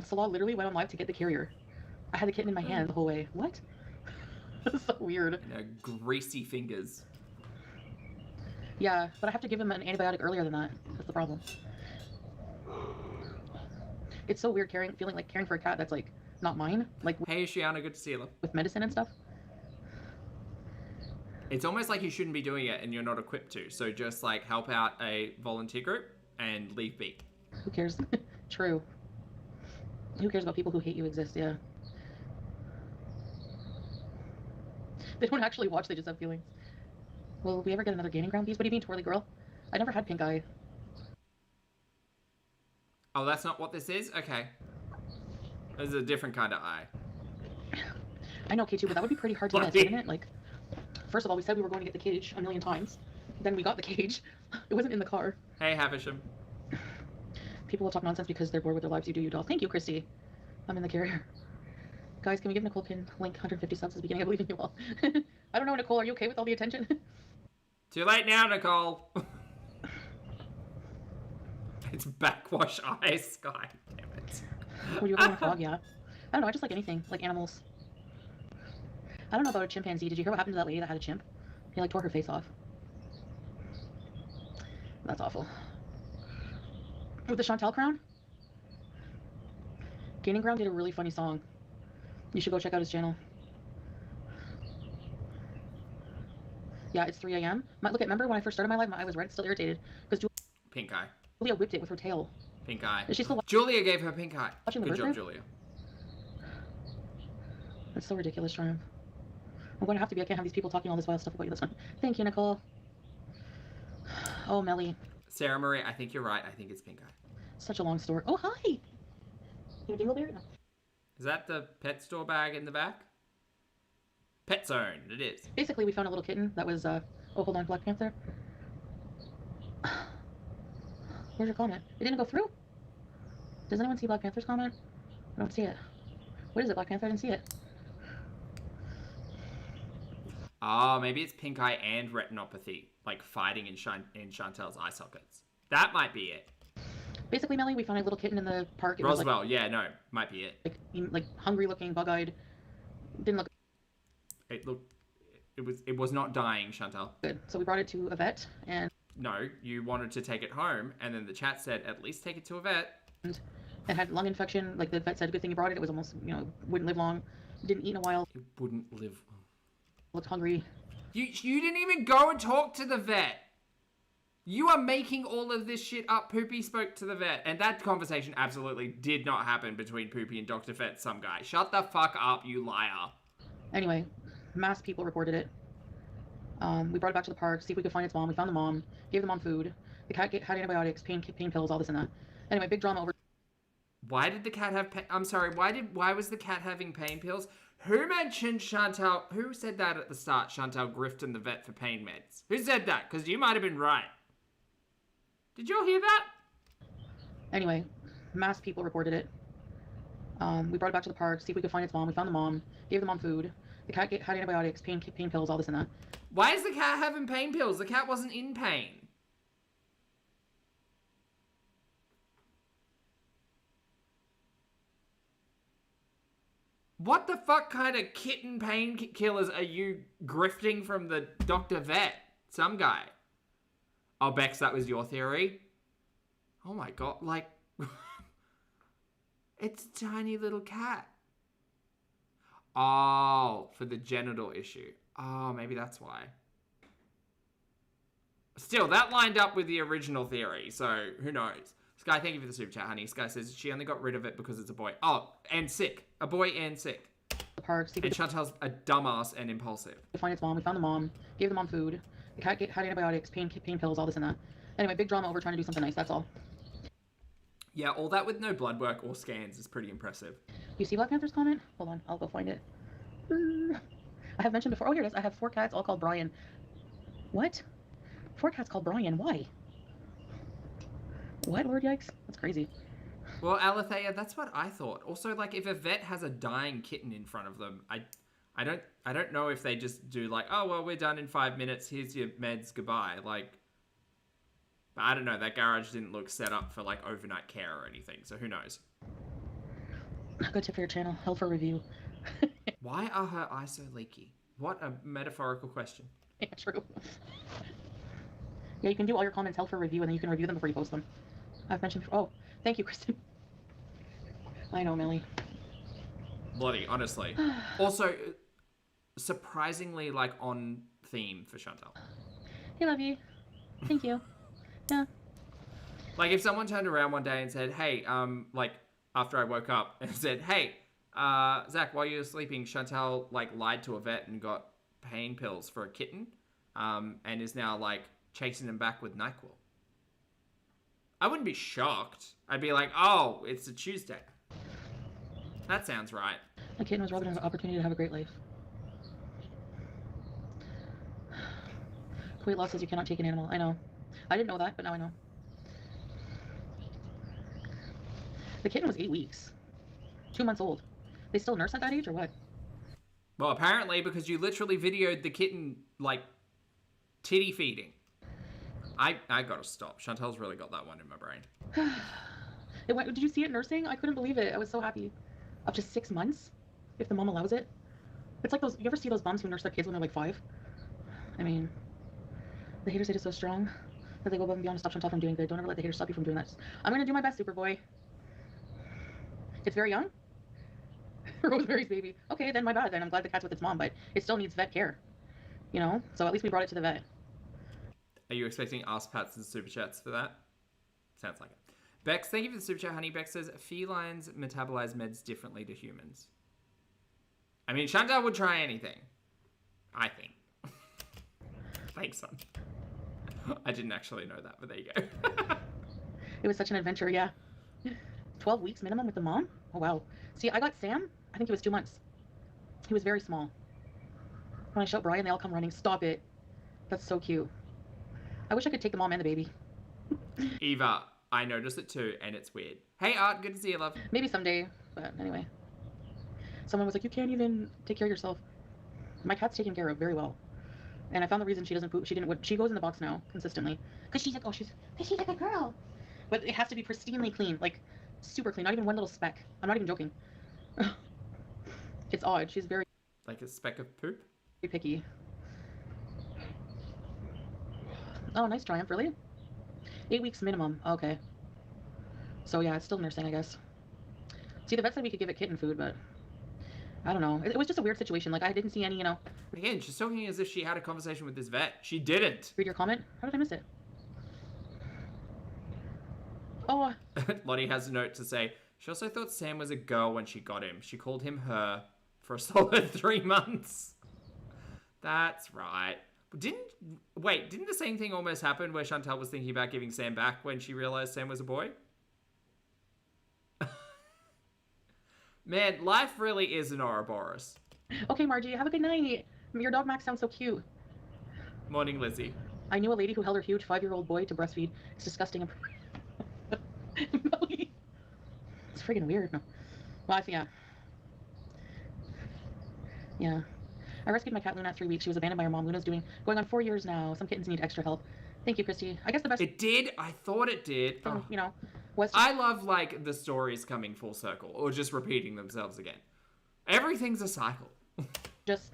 Salah literally went on live to get the carrier. I had the kitten in my hand the whole way. What? That's so weird. Greasy fingers. Yeah, but I have to give him an antibiotic earlier than that. That's the problem. It's so weird feeling like caring for a cat that's like not mine. Like, hey, Shiana, good to see you. With medicine and stuff. It's almost like you shouldn't be doing it and you're not equipped to. So just like help out a volunteer group and leave be. Who cares? True. Who cares about people who hate you exist? Yeah. They don't actually watch, they just have feelings. Will we ever get another gaining ground piece? What do you mean, twirly girl? I never had pink eye. Oh, that's not what this is? Okay. This is a different kind of eye. I know, K2, but that would be pretty hard to miss, wouldn't it? Like, first of all, we said we were going to get the cage a million times. Then we got the cage. It wasn't in the car. Hey, Havisham. People will talk nonsense because they're bored with their lives. You do, you doll. Thank you, Christy. I'm in the carrier. Guys, can we give Nicole Kin link 150 subs at the beginning? I believe in you all. I don't know, Nicole. Are you okay with all the attention? Too late now, Nicole. It's backwash eyes, Sky. Damn it. Were you ever on a frog? Yeah. I don't know. I just like anything. Like animals. I don't know about a chimpanzee. Did you hear what happened to that lady that had a chimp? He like tore her face off. That's awful. With the Chantel crown? Gaining Ground did a really funny song. You should go check out his channel. Yeah, it's 3 a.m. Remember when I first started my live, my eye was red, still irritated. Because Pink eye. Julia whipped it with her tail. Pink eye. Is she still Julia gave her pink eye. watching the Good bird job, rap? Julia. That's so ridiculous, Triumph. I'm going to have to be. I can't have these people talking all this wild stuff about you. That's fine. Thank you, Nicole. Oh, Melly. Sarah Marie, I think you're right. I think it's pink eye. Such a long story. Oh, hi! You a dingleberry? No. Is that the pet store bag in the back? Pet Zone, it is. Basically, we found a little kitten that was, oh, hold on, Black Panther. Where's your comment? It didn't go through? Does anyone see Black Panther's comment? I don't see it. What is it, Black Panther? I didn't see it. Oh, maybe it's pink eye and retinopathy, like fighting in Chantel's eye sockets. That might be it. Basically, Melly, we found a little kitten in the park. It Roswell, was yeah, no, might be it. like hungry-looking, bug-eyed. Didn't look It was not dying, Chantel. good. So we brought it to a vet, and No, you wanted to take it home, and then the chat said, at least take it to a vet. it had lung infection. Like the vet said, good thing you brought it. It was almost, wouldn't live long. Didn't eat in a while. It wouldn't live. Looked hungry. You didn't even go and talk to the vet. You are making all of this shit up. Poopy spoke to the vet, and that conversation absolutely did not happen between Poopy and Dr. Vet, some guy. Shut the fuck up, you liar. Anyway, mass people reported it. We brought it back to the park, see if we could find its mom. We found the mom, gave the mom food. The cat had antibiotics, pain pills, all this and that. Anyway, big drama over. Why did the cat have pain? I'm sorry, why was the cat having pain pills? Who mentioned Chantal? Who said that at the start? Chantal grifting the vet for pain meds. Who said that? Because you might have been right. Did you all hear that? Anyway, mass people reported it. We brought it back to the park, see if we could find its mom. We found the mom, gave the mom food. The cat had antibiotics, pain pills, all this and that. Why is the cat having pain pills? The cat wasn't in pain. What the fuck kind of kitten painkillers are you grifting from the Dr. Vet? Some guy. Oh, Bex, that was your theory? Oh my god, like... It's a tiny little cat. Oh, for the genital issue. Oh, maybe that's why. Still, that lined up with the original theory, so who knows? Sky, thank you for the super chat, honey. Sky says she only got rid of it because it's a boy. Oh, and sick. A boy and sick. The park. And Chantal's a dumbass and impulsive. We find its mom. We found the mom. Gave the mom food. The cat had antibiotics, pain pills, all this and that. Anyway, big drama over trying to do something nice. That's all. Yeah, all that with no blood work or scans is pretty impressive. You see Black Panther's comment? Hold on, I'll go find it. I have mentioned before. Oh, here it is. I have 4 cats, all called Brian. What? 4 cats called Brian? Why? What? Lord yikes. That's crazy. Well, Alethea, that's what I thought. Also, like, if a vet has a dying kitten in front of them, I don't know if they just do like, oh, well, we're done in 5 minutes. Here's your meds. Goodbye. Like, I don't know. That garage didn't look set up for, like, overnight care or anything. So who knows? Good tip for your channel. Hell for review. Why are her eyes so leaky? What a metaphorical question. Yeah, true. Yeah, you can do all your comments hell for review, and then you can review them before you post them. I've mentioned before. Oh, thank you, Kristen. I know, Millie. Bloody, honestly. Also, surprisingly, like, on theme for Chantal. Hey, love you. Thank you. Yeah. Like, if someone turned around one day and said, hey, like, after I woke up, and said, hey, Zach, while you were sleeping, Chantal, like, lied to a vet and got pain pills for a kitten, and is now, like, chasing him back with NyQuil. I wouldn't be shocked. I'd be like, oh, it's a Tuesday. That sounds right. My kitten was robbed of an opportunity to have a great life. Weight loss says you cannot take an animal. I know. I didn't know that, but now I know. The kitten was 8 weeks. 2 months old. They still nurse at that age or what? Well, apparently, because you literally videoed the kitten, like, titty feeding. I gotta stop. Chantal's really got that one in my brain. Did you see it nursing? I couldn't believe it. I was so happy. Up to 6 months, if the mom allows it. It's like those, you ever see those moms who nurse their kids when they're like 5? I mean, the hater side is so strong that they go above and beyond to stop Chantal from doing good. Don't ever let the hater stop you from doing that. I'm gonna do my best, Superboy. It's very young? Rosemary's baby. Okay, then my bad. Then I'm glad the cat's with its mom, but it still needs vet care. You know? So at least we brought it to the vet. Are you expecting ass pats and super chats for that? Sounds like it. Bex, thank you for the super chat, honey. Bex says, felines metabolize meds differently to humans. I mean, Chantal would try anything. I think. Thanks, son. I didn't actually know that, but there you go. It was such an adventure, yeah. 12 weeks minimum with the mom? Oh, wow. See, I got Sam, I think it was 2 months. He was very small. When I show Brian, they all come running. Stop it. That's so cute. I wish I could take the mom and the baby. Eva, I noticed it too, and it's weird. Hey, Art, good to see you, love. Maybe someday, but anyway. Someone was like, you can't even take care of yourself. My cat's taken care of very well. And I found the reason she doesn't poop. She goes in the box now, consistently. Because she's like, oh, she's like a girl. But it has to be pristinely clean, like super clean, not even one little speck. I'm not even joking. It's odd. She's very... Like a speck of poop? Very picky. Oh, nice Triumph, really? 8 weeks minimum. Okay. So yeah, it's still nursing, I guess. See, the vet said we could give it kitten food, but I don't know. It was just a weird situation. Like, I didn't see any, you know... Again, she's talking as if she had a conversation with this vet. She didn't. Read your comment? How did I miss it? Oh. Lottie has a note to say, she also thought Sam was a girl when she got him. She called him her for a solid 3 months. That's right. Didn't the same thing almost happen where Chantal was thinking about giving Sam back when she realized Sam was a boy? Man, life really is an Ouroboros. Okay, Margie, have a good night. Your dog Max sounds so cute. Morning, Lizzie. I knew a lady who held her huge 5-year-old boy to breastfeed. It's disgusting. It's friggin' weird. No. Well, yeah. Yeah. I rescued my cat Luna at 3 weeks. She was abandoned by her mom. Luna's going on 4 years now. Some kittens need extra help. Thank you, Christy. I guess the best... It did? I thought it did. Thing, you know, was... I love, like, the stories coming full circle or just repeating themselves again. Everything's a cycle. Just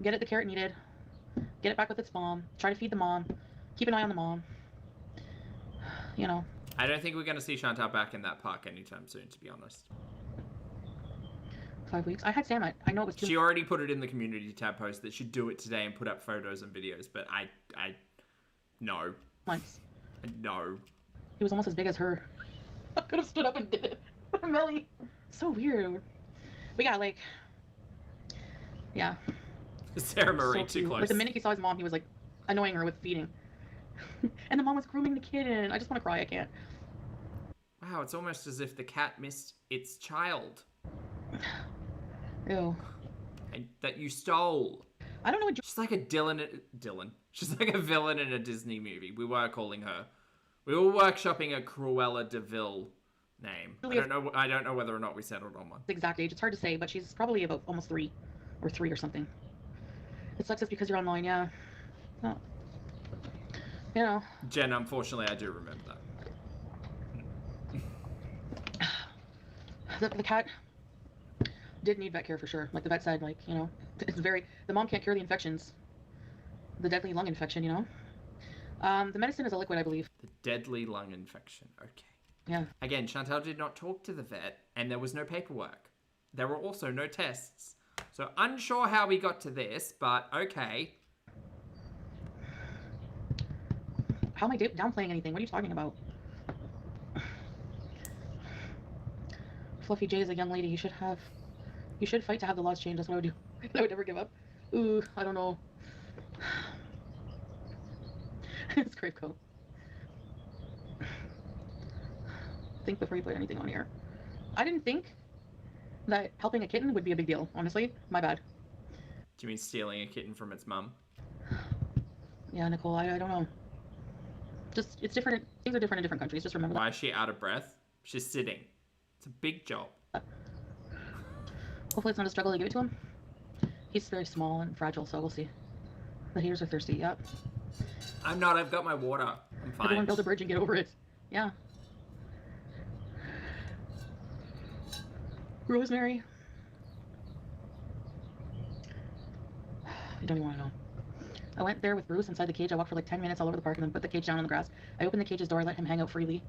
get it the care it needed, get it back with its mom, try to feed the mom, keep an eye on the mom. You know. I don't think we're going to see Chantal back in that park anytime soon, to be honest. 5 weeks. I had Sam. I know it was too. She already put it in the community tab post that she'd do it today and put up photos and videos, but no. Months. No. He was almost as big as her. I could have stood up and did it. Melly. So weird. But yeah, like, yeah. Sarah Marie, So too cute. close. Like the minute he saw his mom, he was like annoying her with feeding. And the mom was grooming the kitten. I just want to cry. I can't. Wow, it's almost as if the cat missed its child. Ew. And that you stole. I don't know what. She's like a Dylan. She's like a villain in a Disney movie. We were calling her. We were workshopping a Cruella de Vil name. I don't know whether or not we settled on one. Exact age. It's hard to say, but she's probably about almost 3 or something. It sucks just because you're online, yeah. Oh. You know. Jen, unfortunately, I do remember that. The cat did need vet care for sure. Like the vet said, like, you know, the mom can't cure the infections. The deadly lung infection, you know. The medicine is a liquid, I believe. The deadly lung infection. Okay. Yeah. Again, Chantal did not talk to the vet, and there was no paperwork. There were also no tests. So unsure how we got to this, but okay. How am I downplaying anything? What are you talking about? Fluffy J is a young lady. You should fight to have the laws changed. That's what I would do. I would never give up. Ooh, I don't know. It's Grapecoat. Think before you put anything on here. I didn't think that helping a kitten would be a big deal, honestly. My bad. Do you mean stealing a kitten from its mum? Yeah, Nicole, I don't know. Just, it's different. Things are different in different countries. Just remember that. Why is she out of breath? She's sitting. It's a big job. Hopefully it's not a struggle to give it to him. He's very small and fragile, so we'll see. The haters are thirsty, yep. I'm not. I've got my water. I'm fine. Everyone build a bridge and get over it. Yeah. Rosemary. You don't even want to know. I went there with Bruce inside the cage. I walked for like 10 minutes all over the park and then put the cage down on the grass. I opened the cage's door, let him hang out freely.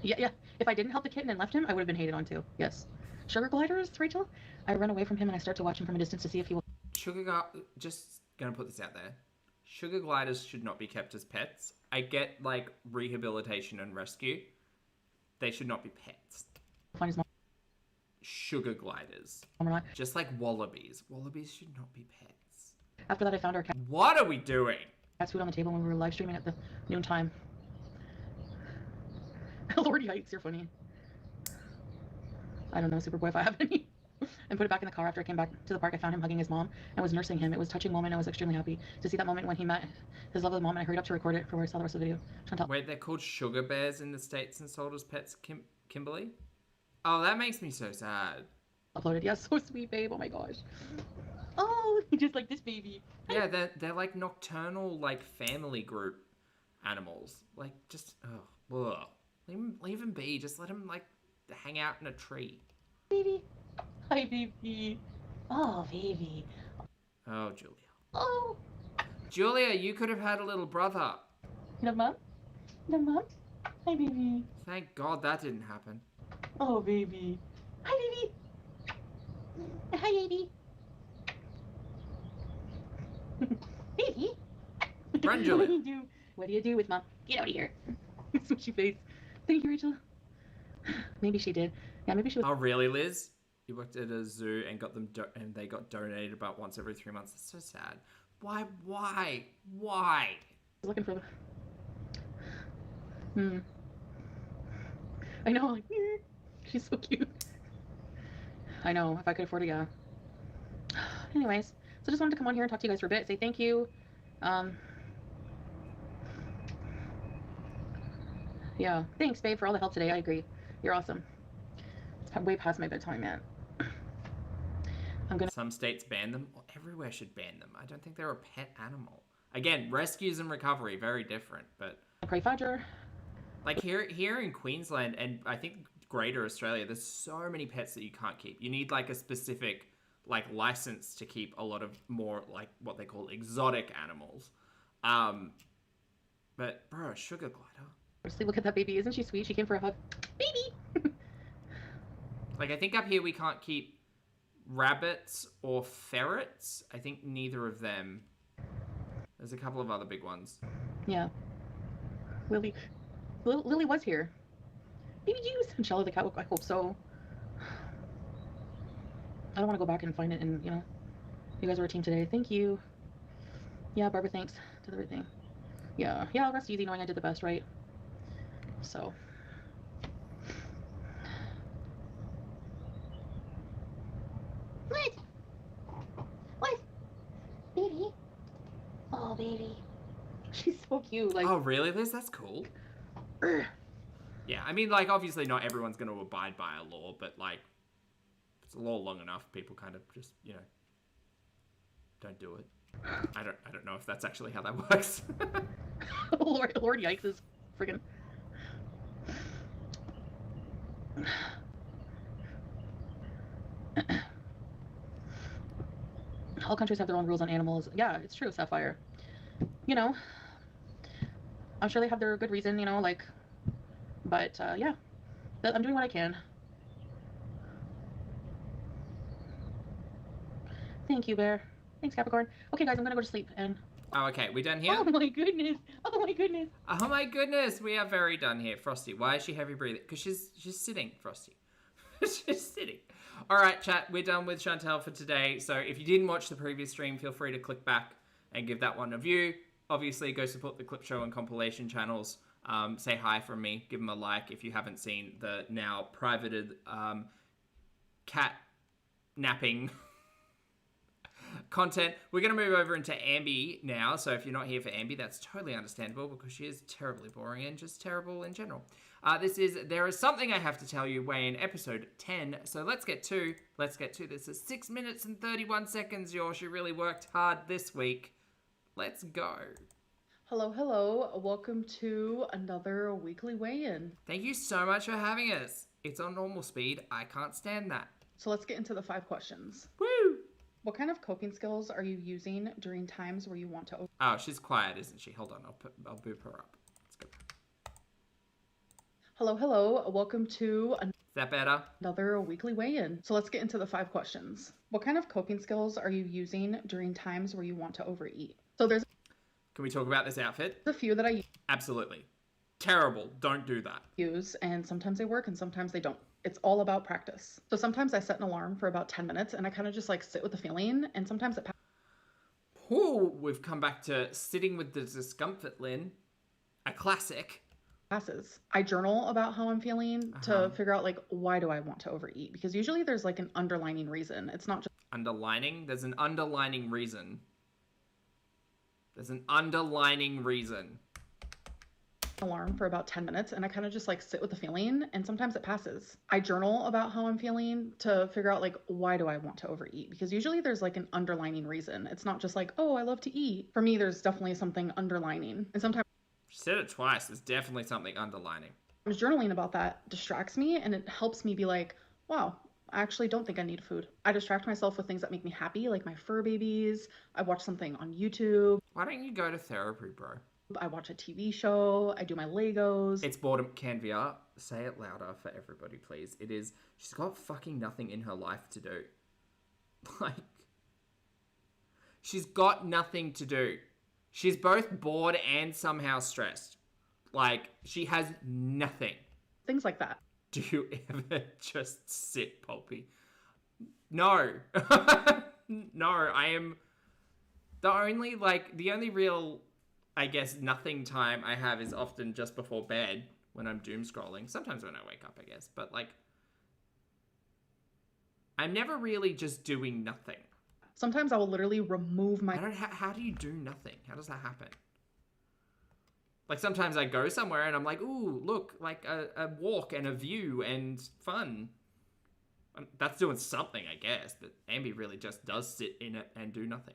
Yeah. If I didn't help the kitten and left him, I would have been hated on too. Yes. Sugar gliders, Rachel? I run away from him and I start to watch him from a distance to see if he will... Just gonna put this out there. Sugar gliders should not be kept as pets. I get, like, rehabilitation and rescue. They should not be pets. Find his mom. Sugar gliders. Or not. Just like wallabies. Wallabies should not be pets. After that, I found our What are we doing? cat's food on the table when we were live streaming at the noon time. Lord yikes, you're funny. I don't know, Superboy, if I have any. And put it back in the car. After I came back to the park, I found him hugging his mom and was nursing him. It was a touching moment. I was extremely happy to see that moment when he met his lovely mom, and I hurried up to record it for where I saw the rest of the video. Chantal. Wait, they're called sugar bears in the States and sold as pets, Kimberly? Oh, that makes me so sad. Uploaded. Yeah, so sweet, babe. Oh my gosh. Oh, just like this baby. Yeah, they're like nocturnal, like, family group animals. Like, just, ugh. Leave him be. Just let him, like, hang out in a tree. Baby. Hi, baby. Oh, baby. Oh, Julia. Oh. Julia, you could have had a little brother. You love mom? You love mom? Hi, baby. Thank God that didn't happen. Oh, baby. Hi, baby. Hi, baby. Baby. Run, Julia. What do you do with mom? Get out of here. Smushy face. Thank you, Rachel. Maybe she did. Yeah, maybe she was. Oh, really, Liz? You worked at a zoo and got them, and they got donated about once every 3 months. That's so sad. Why? Looking for the. I know, like, she's so cute. I know, if I could afford it, yeah. Anyways, so just wanted to come on here and talk to you guys for a bit, say thank you. Yeah, thanks, babe, for all the help today. I agree. You're awesome. It's way past my bedtime, man. Some states ban them. Well, everywhere should ban them. I don't think they're a pet animal. Again, rescues and recovery, very different, but... Pray Fudger. Like here in Queensland and I think Greater Australia, there's so many pets that you can't keep. You need like a specific like license to keep a lot of more like what they call exotic animals. But bro, a sugar glider. Honestly, look at that baby. Isn't she sweet? She came for a hug. Baby! Like I think up here we can't keep rabbits or ferrets. I think neither of them. There's a couple of other big ones. Yeah. Lily was here. Baby juice! And Shelly the cat, I hope so. I don't want to go back and find it and, you know, you guys were a team today. Thank you. Yeah, Barbara, thanks to everything. Yeah, rest easy knowing I did the best, right? So. What? Baby? Oh, baby. She's so cute. Like. Oh, really, Liz? That's cool. Yeah, I mean, like, obviously not everyone's going to abide by a law, but, like, if it's a law long enough, people kind of just, you know, don't do it. I don't know if that's actually how that works. Lord Yikes is friggin'... All countries have their own rules on animals. Yeah, it's true, Sapphire. You know, I'm sure they have their good reason, you know, like, but, yeah, I'm doing what I can. Thank you, Bear. Thanks, Capricorn. Okay, guys, I'm gonna go to sleep, and... Oh, okay, we done here? Oh my goodness! Oh my goodness! Oh my goodness, we are very done here. Frosty, why is she heavy breathing? Because she's sitting, Frosty. She's sitting. All right, chat, we're done with Chantal for today. So if you didn't watch the previous stream, feel free to click back and give that one a view. Obviously, go support the clip show and compilation channels. Say hi from me. Give them a like if you haven't seen the now privated cat napping content. We're going to move over into Ambi now. So if you're not here for Ambi, that's totally understandable because she is terribly boring and just terrible in general. This is There Is Something I Have to Tell You, way in episode 10. So let's get to this. Is 6 minutes and 31 seconds, y'all. She really worked hard this week. Let's go. Hello. Welcome to another weekly weigh-in. Thank you so much for having us. It's on normal speed. I can't stand that. So let's get into the 5 questions. Woo! What kind of coping skills are you using during times where you want to... Oh, she's quiet, isn't she? Hold on, I'll boop her up. Let's go. Hello. Welcome to Is that better? another weekly weigh-in. So let's get into the 5 questions. What kind of coping skills are you using during times where you want to overeat? So there's Can we talk about this outfit? a few that I Absolutely. Terrible. Don't do that. use, and sometimes they work and sometimes they don't. It's all about practice. So sometimes I set an alarm for about 10 minutes and I kind of just like sit with the feeling, and sometimes it Ooh, we've come back to sitting with the discomfort, Lynn. A classic. passes. I journal about how I'm feeling to figure out like why do I want to overeat, because usually there's like an underlining reason. It's not just Underlining? There's an underlining reason. There's an underlining reason. alarm for about 10 minutes and I kind of just like sit with the feeling, and sometimes it passes. I journal about how I'm feeling to figure out like why do I want to overeat, because usually there's like an underlining reason. It's not just like, oh, I love to eat. For me, there's definitely something underlining, and sometimes She said it twice. There's definitely something underlining. journaling about that distracts me, and it helps me be like, wow, I actually don't think I need food. I distract myself with things that make me happy, like my fur babies. I watch something on YouTube. Why don't you go to therapy, bro? I watch a TV show. I do my Legos. It's boredom. Canvia, say it louder for everybody, please. It is. She's got fucking nothing in her life to do. Like, she's got nothing to do. She's both bored and somehow stressed. Like, she has nothing. Things like that. Do you ever just sit, Pulpy? No. No, I am... The only real, I guess, nothing time I have is often just before bed when I'm doom scrolling. Sometimes when I wake up, I guess. But, like, I'm never really just doing nothing. Sometimes I will literally remove my... How do you do nothing? How does that happen? Like, sometimes I go somewhere and I'm like, ooh, look, like a walk and a view and fun. That's doing something, I guess. But Ambi really just does sit in it and do nothing.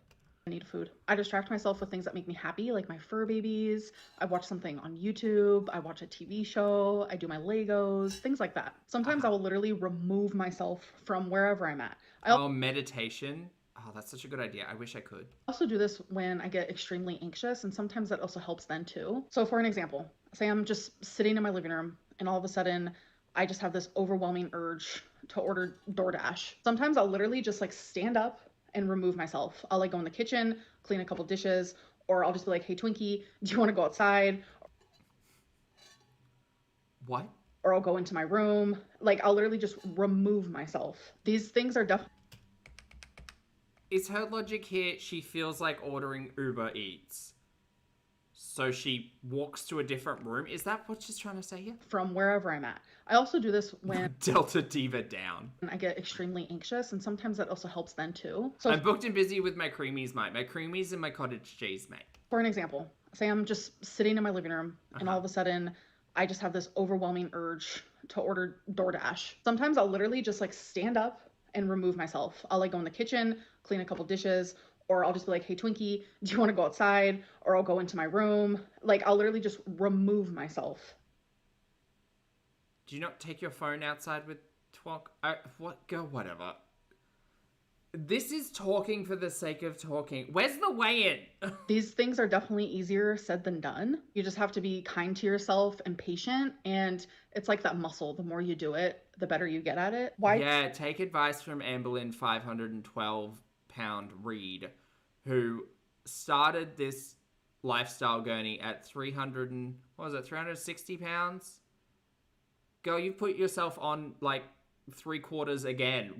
I need food. I distract myself with things that make me happy, like my fur babies. I watch something on YouTube. I watch a TV show. I do my Legos, things like that. Sometimes I will literally remove myself from wherever I'm at. Meditation. Oh, that's such a good idea. I wish I could. I also do this when I get extremely anxious, and sometimes that also helps then too. So for an example, say I'm just sitting in my living room and all of a sudden I just have this overwhelming urge to order DoorDash. Sometimes I'll literally just like stand up and remove myself. I'll like go in the kitchen, clean a couple dishes, or I'll just be like, hey Twinkie, do you want to go outside? What? Or I'll go into my room. Like I'll literally just remove myself. These things are definitely... Is her logic here she feels like ordering Uber Eats? So she walks to a different room? Is that what she's trying to say here? From wherever I'm at. I also do this when... Delta Diva down. I get extremely anxious, and sometimes that also helps then too. So I'm booked and busy with my creamies, mate. My creamies and my cottage cheese, mate. For an example, say I'm just sitting in my living room and all of a sudden I just have this overwhelming urge to order DoorDash. Sometimes I'll literally just like stand up and remove myself. I'll like go in the kitchen, clean a couple dishes, or I'll just be like, hey Twinkie, do you want to go outside? Or I'll go into my room. Like I'll literally just remove myself. Do you not take your phone outside with talk? What? Girl, whatever. This is talking for the sake of talking. Where's the weigh-in? These things are definitely easier said than done. You just have to be kind to yourself and patient. And it's like that muscle. The more you do it, the better you get at it. Why? Yeah, take advice from Amberlynn 512-pound Reid, who started this lifestyle journey at 360 pounds? Girl, you've put yourself on like 3/4 again.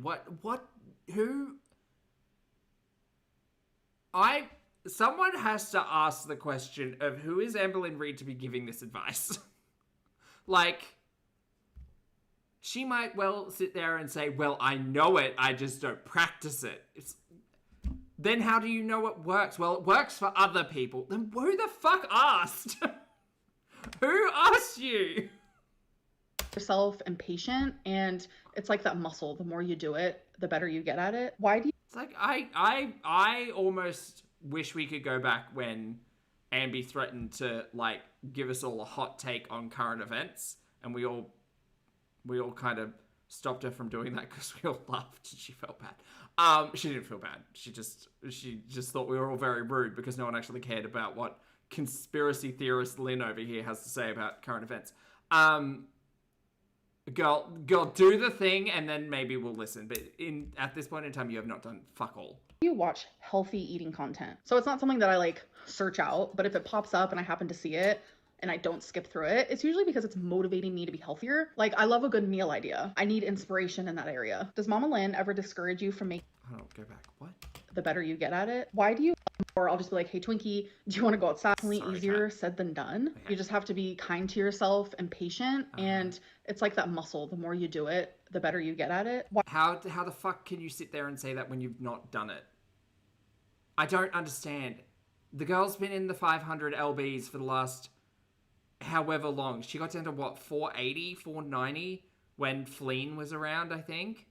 Who? Someone has to ask the question of who is Amberlynn Reid to be giving this advice? Like, she might well sit there and say, well, I know it, I just don't practice it. Then how do you know it works? Well, it works for other people. Then who the fuck asked? Who asked you? Yourself and patient, and it's like that muscle. The more you do it, the better you get at it. Why do you... It's like I almost wish we could go back when Amby threatened to like give us all a hot take on current events, and we all kind of stopped her from doing that because we all laughed and she felt bad. She didn't feel bad. She just thought we were all very rude because no one actually cared about what conspiracy theorist Lynn over here has to say about current events. Girl, do the thing, and then maybe we'll listen. But at this point in time, you have not done fuck all. You watch healthy eating content. So it's not something that I like search out, but if it pops up and I happen to see it and I don't skip through it, it's usually because it's motivating me to be healthier. Like, I love a good meal idea. I need inspiration in that area. Does Mama Lynn ever discourage you from making... Oh, go back. What? The better you get at it? Why do you... Or I'll just be like, hey Twinkie, do you want to go outside? Definitely easier said than done. Okay. You just have to be kind to yourself and patient, and it's like that muscle. The more you do it, the better you get at it. How the fuck can you sit there and say that when you've not done it? I don't understand. The girl's been in the 500 lbs for the last however long. She got down to what, 480, 490 when Fleen was around, I think.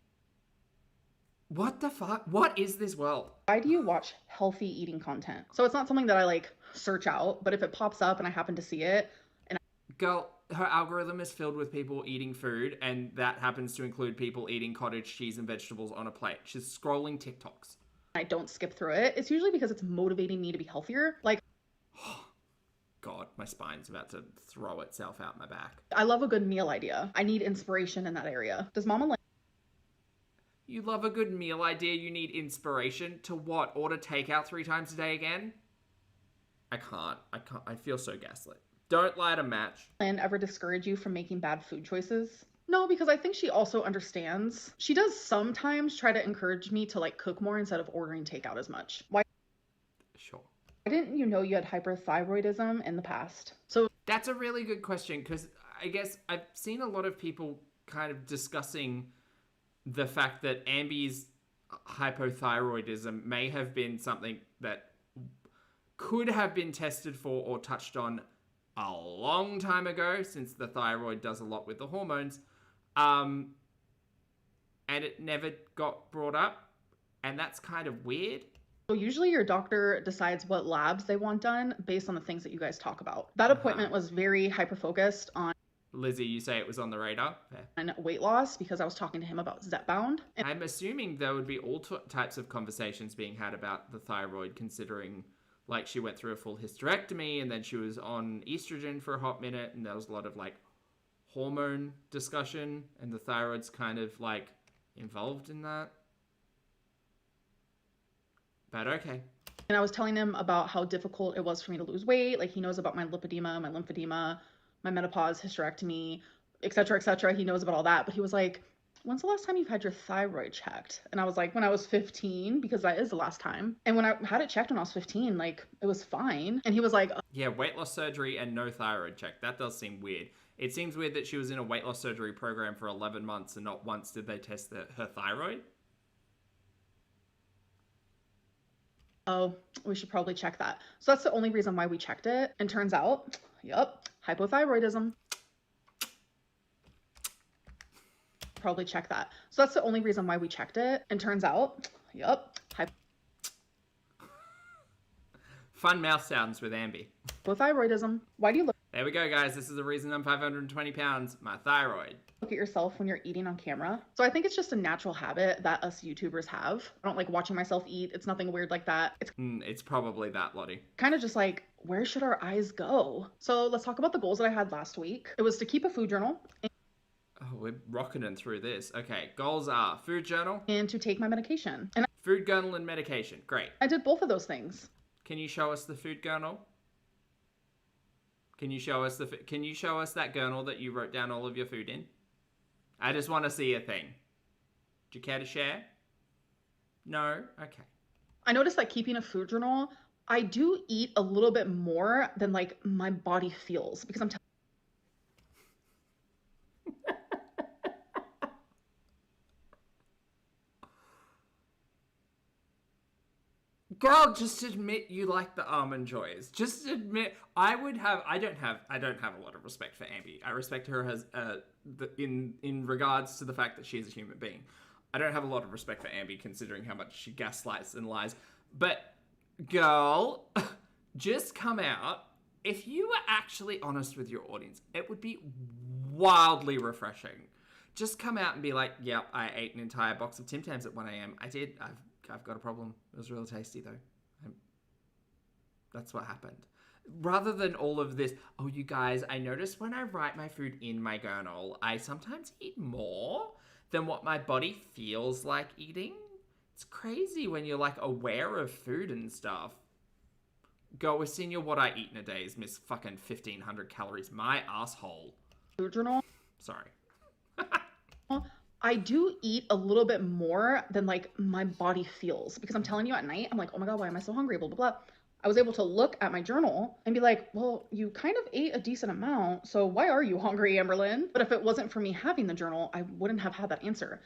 What the fuck? What is this world? Why do you watch healthy eating content? So it's not something that I like search out, but if it pops up and I happen to see it, and girl, her algorithm is filled with people eating food, and that happens to include people eating cottage cheese and vegetables on a plate. She's scrolling TikToks. I don't skip through it. It's usually because it's motivating me to be healthier. Like, God, my spine's about to throw itself out my back. I love a good meal idea. I need inspiration in that area. Does Mama Lynn... You love a good meal idea, you need inspiration. To what? Order takeout 3 times a day again? I can't. I feel so gaslit. Don't light a match. And ever discourage you from making bad food choices? No, because I think she also understands. She does sometimes try to encourage me to like cook more instead of ordering takeout as much. Why? Sure. Why didn't you know you had hyperthyroidism in the past? So that's a really good question, because I guess I've seen a lot of people kind of discussing the fact that Amby's hypothyroidism may have been something that could have been tested for or touched on a long time ago, since the thyroid does a lot with the hormones, and it never got brought up, and that's kind of weird. So usually your doctor decides what labs they want done based on the things that you guys talk about. That appointment was very hyper-focused on Lizzie, you say it was on the radar? Fair. weight loss because I was talking to him about Zepbound. I'm assuming there would be all types of conversations being had about the thyroid, considering like she went through a full hysterectomy and then she was on estrogen for a hot minute, and there was a lot of like hormone discussion, and the thyroid's kind of like involved in that. But okay. And I was telling him about how difficult it was for me to lose weight. Like, he knows about my lipedema, my lymphedema, my menopause, hysterectomy, etc., etc. He knows about all that. But he was like, when's the last time you've had your thyroid checked? And I was like, when I was 15, because that is the last time. And when I had it checked when I was 15, like, it was fine. And he was like, yeah, weight loss surgery and no thyroid check. That does seem weird. It seems weird that she was in a weight loss surgery program for 11 months and not once did they test her thyroid. oh, we should probably check that. So that's the only reason why we checked it. And turns out, yep, hypothyroidism. Probably check that. So that's the only reason why we checked it. And turns out, yep, Fun mouth sounds with Ambi. hypothyroidism. Why do you look There we go, guys. This is the reason I'm 520 pounds. My thyroid. at yourself when you're eating on camera? So I think it's just a natural habit that us YouTubers have. I don't like watching myself eat. It's nothing weird like that. It's It's probably that, Lottie. kind of just like, where should our eyes go? So let's talk about the goals that I had last week. It was to keep a food journal Oh, we're rocketing through this. Okay, goals are food journal, and to take my medication. And food journal and medication. Great. I did both of those things. Can you show us the food journal? Can you show us that journal that you wrote down all of your food in? I just want to see a thing. Do you care to share? No? Okay. I noticed that keeping a food journal, I do eat a little bit more than like my body feels because I'm Girl, just admit you like the almond joys. Just admit. I don't have a lot of respect for Ambi. I respect her as in regards to the fact that she's a human being. I don't have a lot of respect for Ambi considering how much she gaslights and lies. But girl, just come out. If you were actually honest with your audience, it would be wildly refreshing. Just come out and be like, "Yep, I ate an entire box of Tim Tams at 1 a.m. I did. I've got a problem. It was really tasty though. That's what happened." Rather than all of this, oh, you guys, I notice when I write my food in my journal, I sometimes eat more than what my body feels like eating. It's crazy when you're like aware of food and stuff. Go, Senior, what I eat in a day is miss fucking 1,500 calories. My asshole. food journal. Sorry. I do eat a little bit more than like my body feels because I'm telling you at night, I'm like, oh my God, why am I so hungry? Blah, blah, blah. I was able to look at my journal and be like, well, you kind of ate a decent amount. So why are you hungry, Amberlynn? But if it wasn't for me having the journal, I wouldn't have had that answer.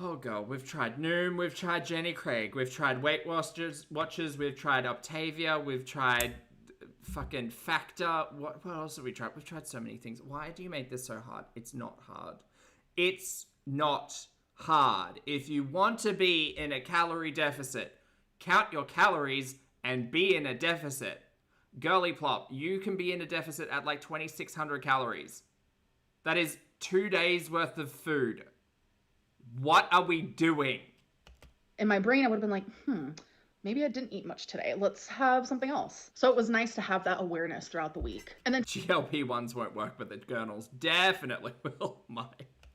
Oh God, we've tried Noom, we've tried Jenny Craig, we've tried Weight Watchers, we've tried Octavia, we've tried fucking Factor. What else have we tried? We've tried so many things. Why do you make this so hard? It's not hard. It's not hard. If you want to be in a calorie deficit, count your calories and be in a deficit. Girly plop, you can be in a deficit at like 2,600 calories. That is 2 days worth of food. What are we doing? In my brain, I would have been like, maybe I didn't eat much today. Let's have something else. So it was nice to have that awareness throughout the week. And then GLP ones won't work, but the journals definitely will.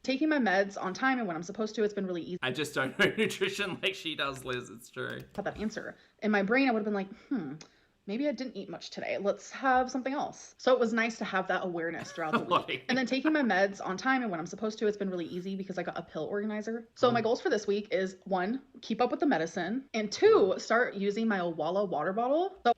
taking my meds on time and when I'm supposed to, it's been really easy. I just don't know nutrition like she does, Liz. It's true. Have that answer. In my brain, I would have been like, maybe I didn't eat much today. Let's have something else. So it was nice to have that awareness throughout the week. And then taking my meds on time and when I'm supposed to, it's been really easy because I got a pill organizer. So my goals for this week is 1, keep up with the medicine, and 2, start using my Owala water bottle. So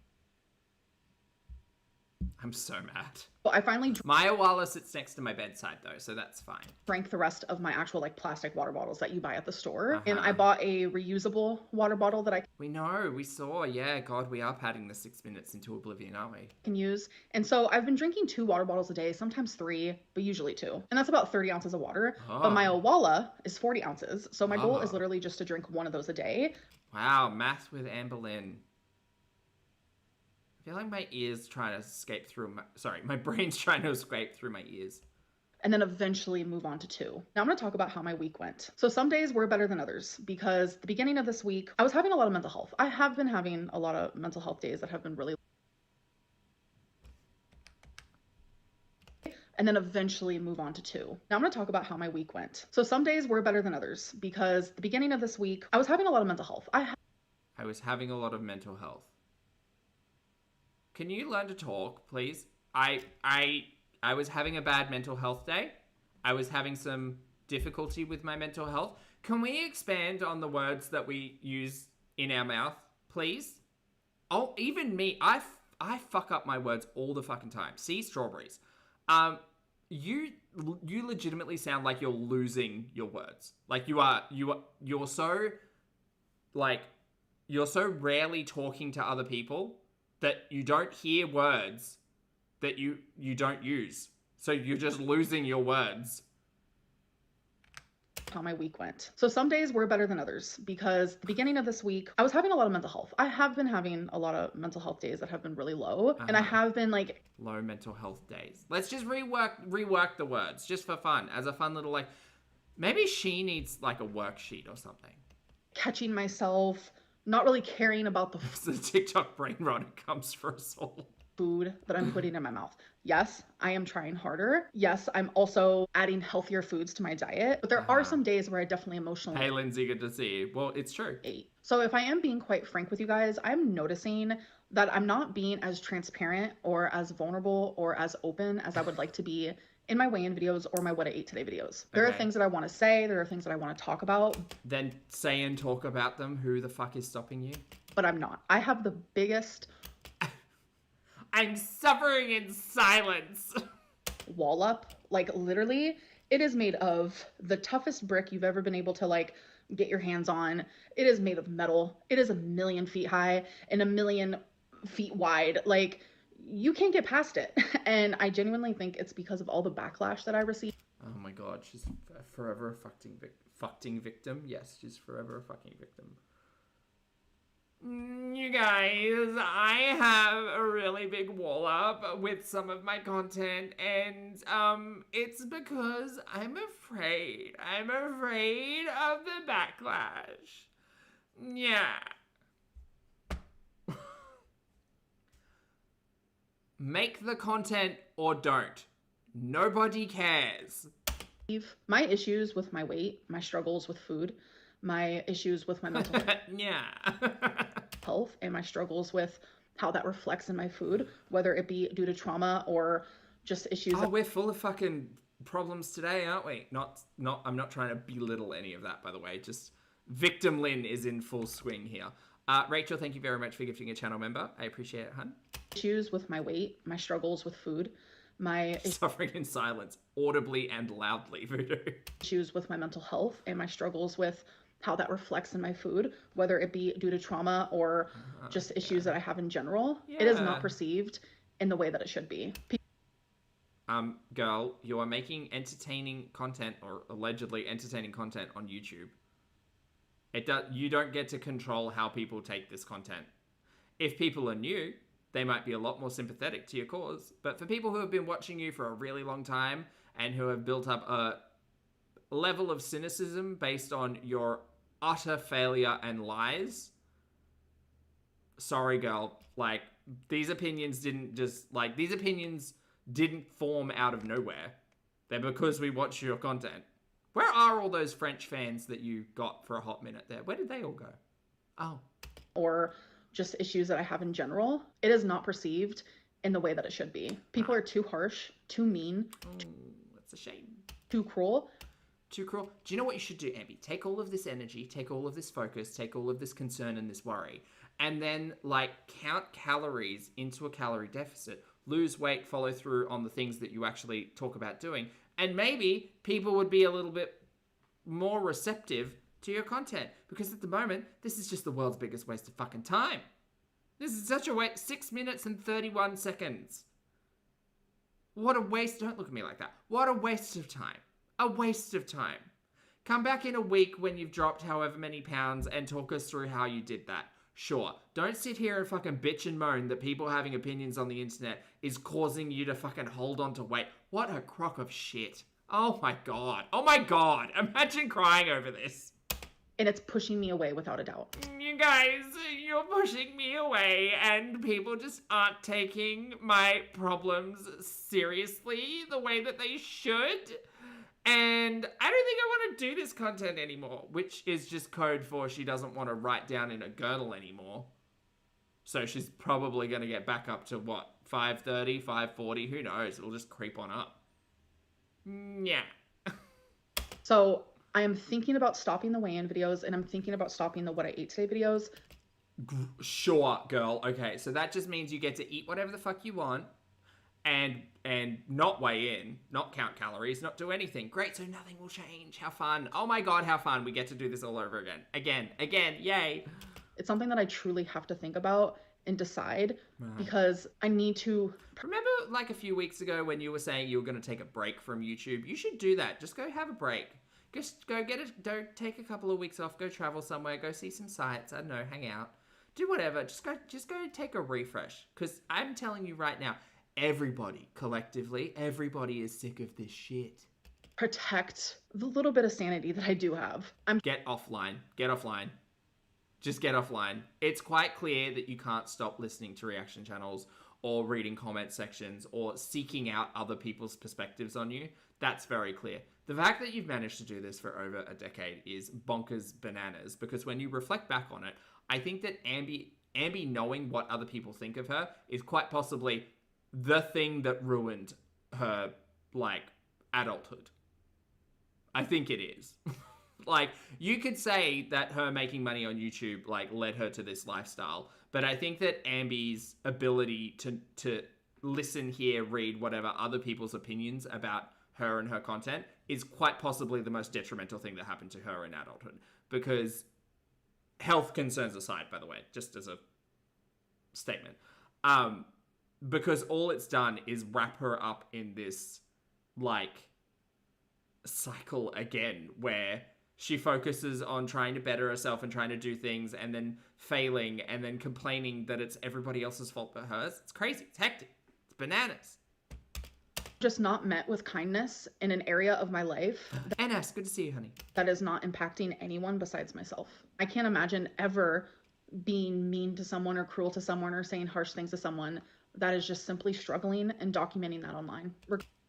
I'm so mad. Well, I finally My Awala sits next to my bedside though, so that's fine. drank the rest of my actual like plastic water bottles that you buy at the store. And I Uh-huh. bought a reusable water bottle that I We know, we saw, yeah, God, we are padding the 6 minutes into oblivion, aren't we? can use. And so I've been drinking 2 water bottles a day, sometimes 3, but usually 2. And that's about 30 ounces of water. But my Oh. Awala is 40 ounces. So my goal is Oh. literally just to drink 1 of those a day. Wow, math with Amber Lynn. I feel like my ears trying to escape through my brain's trying to escape through my ears. And then eventually move on to 2. Now I'm going to talk about how my week went. So some days were better than others because the beginning of this week, I was having a lot of mental health. I have been having a lot of mental health days that have been really. And then eventually move on to 2. Now I'm going to talk about how my week went. So some days were better than others because the beginning of this week, I was having a lot of mental health. I was having a lot of mental health. Can you learn to talk, please? I was having a bad mental health day. I was having some difficulty with my mental health. Can we expand on the words that we use in our mouth, please? Oh, even me, I fuck up my words all the fucking time. See, strawberries. You legitimately sound like you're losing your words. Like you're so rarely talking to other people that you don't hear words that you don't use. So you're just losing your words. How my week went. So some days were better than others because the beginning of this week, I was having a lot of mental health. I have been having a lot of mental health days that have been really low. And I have been like low mental health days. Let's just rework the words just for fun. As a fun little like, maybe she needs like a worksheet or something. Catching myself, not really caring about the It's the TikTok brain rot it comes for us all. food that I'm putting in my mouth. Yes, I am trying harder. Yes, I'm also adding healthier foods to my diet. But there are some days where I definitely emotionally Hey, Lindsay, good to see you. Well, it's true. ate. So if I am being quite frank with you guys, I'm noticing that I'm not being as transparent or as vulnerable or as open as I would like to be in my weigh-in videos or my what I ate today videos. There are things that I want to say. There are things that I want to talk about. Then say and talk about them. Who the fuck is stopping you? But I'm not. I have the biggest I'm suffering in silence. wall up. Like literally, it is made of the toughest brick you've ever been able to like get your hands on. It is made of metal. It is 1,000,000 feet high and 1,000,000 feet wide. Like you can't get past it. And I genuinely think it's because of all the backlash that I received. Oh my god, she's forever a fucking victim. Yes, she's forever a fucking victim. You guys, I have a really big wall up with some of my content, and it's because I'm afraid. I'm afraid of the backlash. Yeah. Make the content or don't. Nobody cares. My issues with my weight, my struggles with food, my issues with my mental Yeah. health, and my struggles with how that reflects in my food, whether it be due to trauma or just issues. Oh, we're full of fucking problems today, aren't we? I'm not trying to belittle any of that, by the way. Just Victim Lynn is in full swing here. Rachel, thank you very much for gifting a channel member. I appreciate it, hun. Issues with my weight, my struggles with food, my Suffering in silence, audibly and loudly, Voodoo. issues with my mental health, and my struggles with how that reflects in my food, whether it be due to trauma or just issues that I have in general. It is not perceived in the way that it should be. Girl, you are making entertaining content, or allegedly entertaining content on YouTube. You don't get to control how people take this content. If people are new, they might be a lot more sympathetic to your cause. But for people who have been watching you for a really long time and who have built up a level of cynicism based on your utter failure and lies, sorry, girl. Like, these opinions didn't form out of nowhere. They're because we watch your content. Where are all those French fans that you got for a hot minute there? Where did they all go? Oh. Or just issues that I have in general. It is not perceived in the way that it should be. People are too harsh, too mean. That's a shame. Too cruel. Too cruel. Do you know what you should do, Ambi? Take all of this energy, take all of this focus, take all of this concern and this worry, and then, like, count calories into a calorie deficit. lose weight, follow through on the things that you actually talk about doing. And maybe people would be a little bit more receptive to your content. Because at the moment, this is just the world's biggest waste of fucking time. This is such a waste. 6 minutes and 31 seconds. What a waste. Don't look at me like that. What a waste of time. A waste of time. Come back in a week when you've dropped however many pounds and talk us through how you did that. Sure. Don't sit here and fucking bitch and moan that people having opinions on the internet is causing you to fucking hold on to weight. What a crock of shit. Oh my god. Oh my god. Imagine crying over this. And it's pushing me away without a doubt. You guys, you're pushing me away and people just aren't taking my problems seriously the way that they should. And I don't think I want to do this content anymore, which is just code for she doesn't want to write down in a journal anymore. So she's probably going to get back up to what, 5:30, 5:40, who knows? It'll just creep on up. Yeah. So I am thinking about stopping the weigh-in videos, and I'm thinking about stopping the what I ate today videos. Sure, girl. Okay, so that just means you get to eat whatever the fuck you want and not weigh in, not count calories, not do anything. Great, so nothing will change. How fun. Oh my god, how fun. We get to do this all over again. Again, yay. It's something that I truly have to think about and decide because I need to... Remember like a few weeks ago when you were saying you were going to take a break from YouTube? You should do that. Just go have a break. Just go take a couple of weeks off, go travel somewhere, go see some sights, I don't know, hang out. Do whatever. Just go take a refresh. Because I'm telling you right now, everybody, collectively, everybody is sick of this shit. Protect the little bit of sanity that I do have. Get offline. Get offline. Just get offline. It's quite clear that you can't stop listening to reaction channels or reading comment sections or seeking out other people's perspectives on you. That's very clear. The fact that you've managed to do this for over a decade is bonkers bananas, because when you reflect back on it, I think that Ambi knowing what other people think of her is quite possibly the thing that ruined her, like, adulthood. I think it is. Like, you could say that her making money on YouTube, like, led her to this lifestyle, but I think that Ambi's ability to listen, hear, read whatever other people's opinions about her and her content is quite possibly the most detrimental thing that happened to her in adulthood. Because, health concerns aside, by the way, just as a statement, because all it's done is wrap her up in this, like, cycle again, where she focuses on trying to better herself and trying to do things and then failing and then complaining that it's everybody else's fault but hers. It's crazy. It's hectic. It's bananas. Just not met with kindness in an area of my life. NS, good to see you, honey. That is not impacting anyone besides myself. I can't imagine ever being mean to someone or cruel to someone or saying harsh things to someone. That is just simply struggling and documenting that online.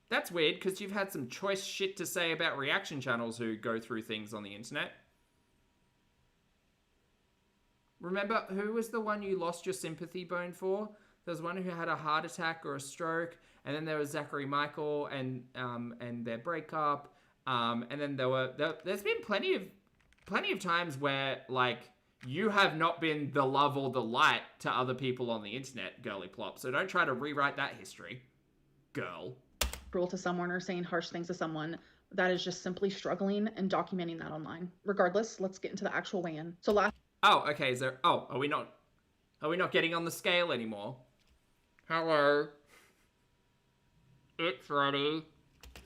That's weird, because you've had some choice shit to say about reaction channels who go through things on the internet. Remember, who was the one you lost your sympathy bone for? There was one who had a heart attack or a stroke, and then there was Zachary Michael and their breakup, and then there's been plenty of times where, like, you have not been the love or the light to other people on the internet, girly plop, so don't try to rewrite that history, girl. Cruel to someone or saying harsh things to someone. That is just simply struggling and documenting that online. Regardless, let's get into the actual weigh-in. So Oh, okay, are we not getting on the scale anymore? Hello. It's ready.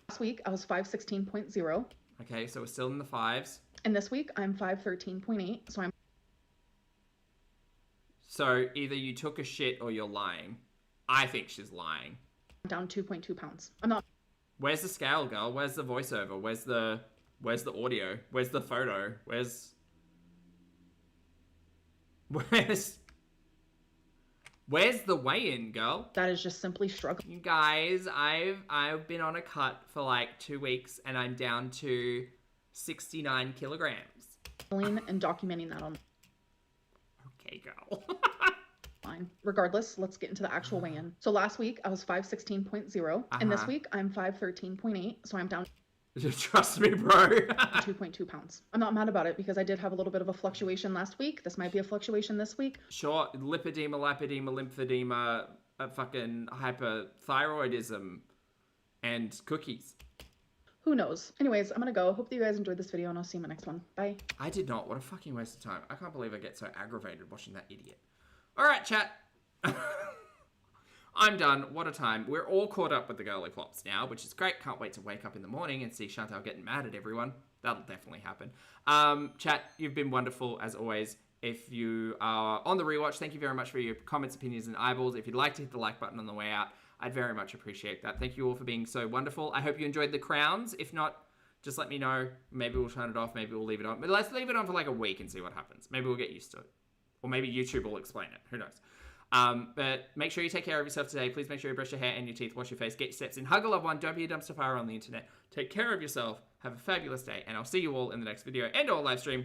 last week I was 516.0. Okay, so we're still in the fives. And this week I'm 513.8, So either you took a shit or you're lying. I think she's lying. down 2.2 pounds. I'm not. Where's the scale, girl? Where's the voiceover? Where's the audio? Where's the photo? Where's the weigh-in, girl? That is just simply struggling. You guys, I've been on a cut for like 2 weeks and I'm down to 69 kilograms. And documenting that on. Okay, girl. Fine. Regardless, let's get into the actual weigh-in. So last week I was 516.0, and this week I'm 513.8, so I'm down. Trust me, bro. 2.2 pounds. I'm not mad about it because I did have a little bit of a fluctuation last week. This might be a fluctuation this week. Sure, lipedema, lymphedema, fucking hyperthyroidism and cookies. Who knows? Anyways, I'm gonna go. Hope that you guys enjoyed this video, and I'll see you in my next one. Bye. I did not. What a fucking waste of time. I can't believe I get so aggravated watching that idiot. All right, chat. I'm done. What a time. We're all caught up with the girly plops now, which is great. Can't wait to wake up in the morning and see Chantal getting mad at everyone. That'll definitely happen. Chat, you've been wonderful as always. If you are on the rewatch, thank you very much for your comments, opinions, and eyeballs. If you'd like to hit the like button on the way out, I'd very much appreciate that. Thank you all for being so wonderful. I hope you enjoyed the crowns. If not, just let me know. Maybe we'll turn it off. Maybe we'll leave it on. But let's leave it on for like a week and see what happens. Maybe we'll get used to it. Or maybe YouTube will explain it. Who knows? But make sure you take care of yourself today. Please make sure you brush your hair and your teeth, wash your face, get your steps in, hug a loved one, don't be a dumpster fire on the internet. Take care of yourself. Have a fabulous day. And I'll see you all in the next video and or live stream.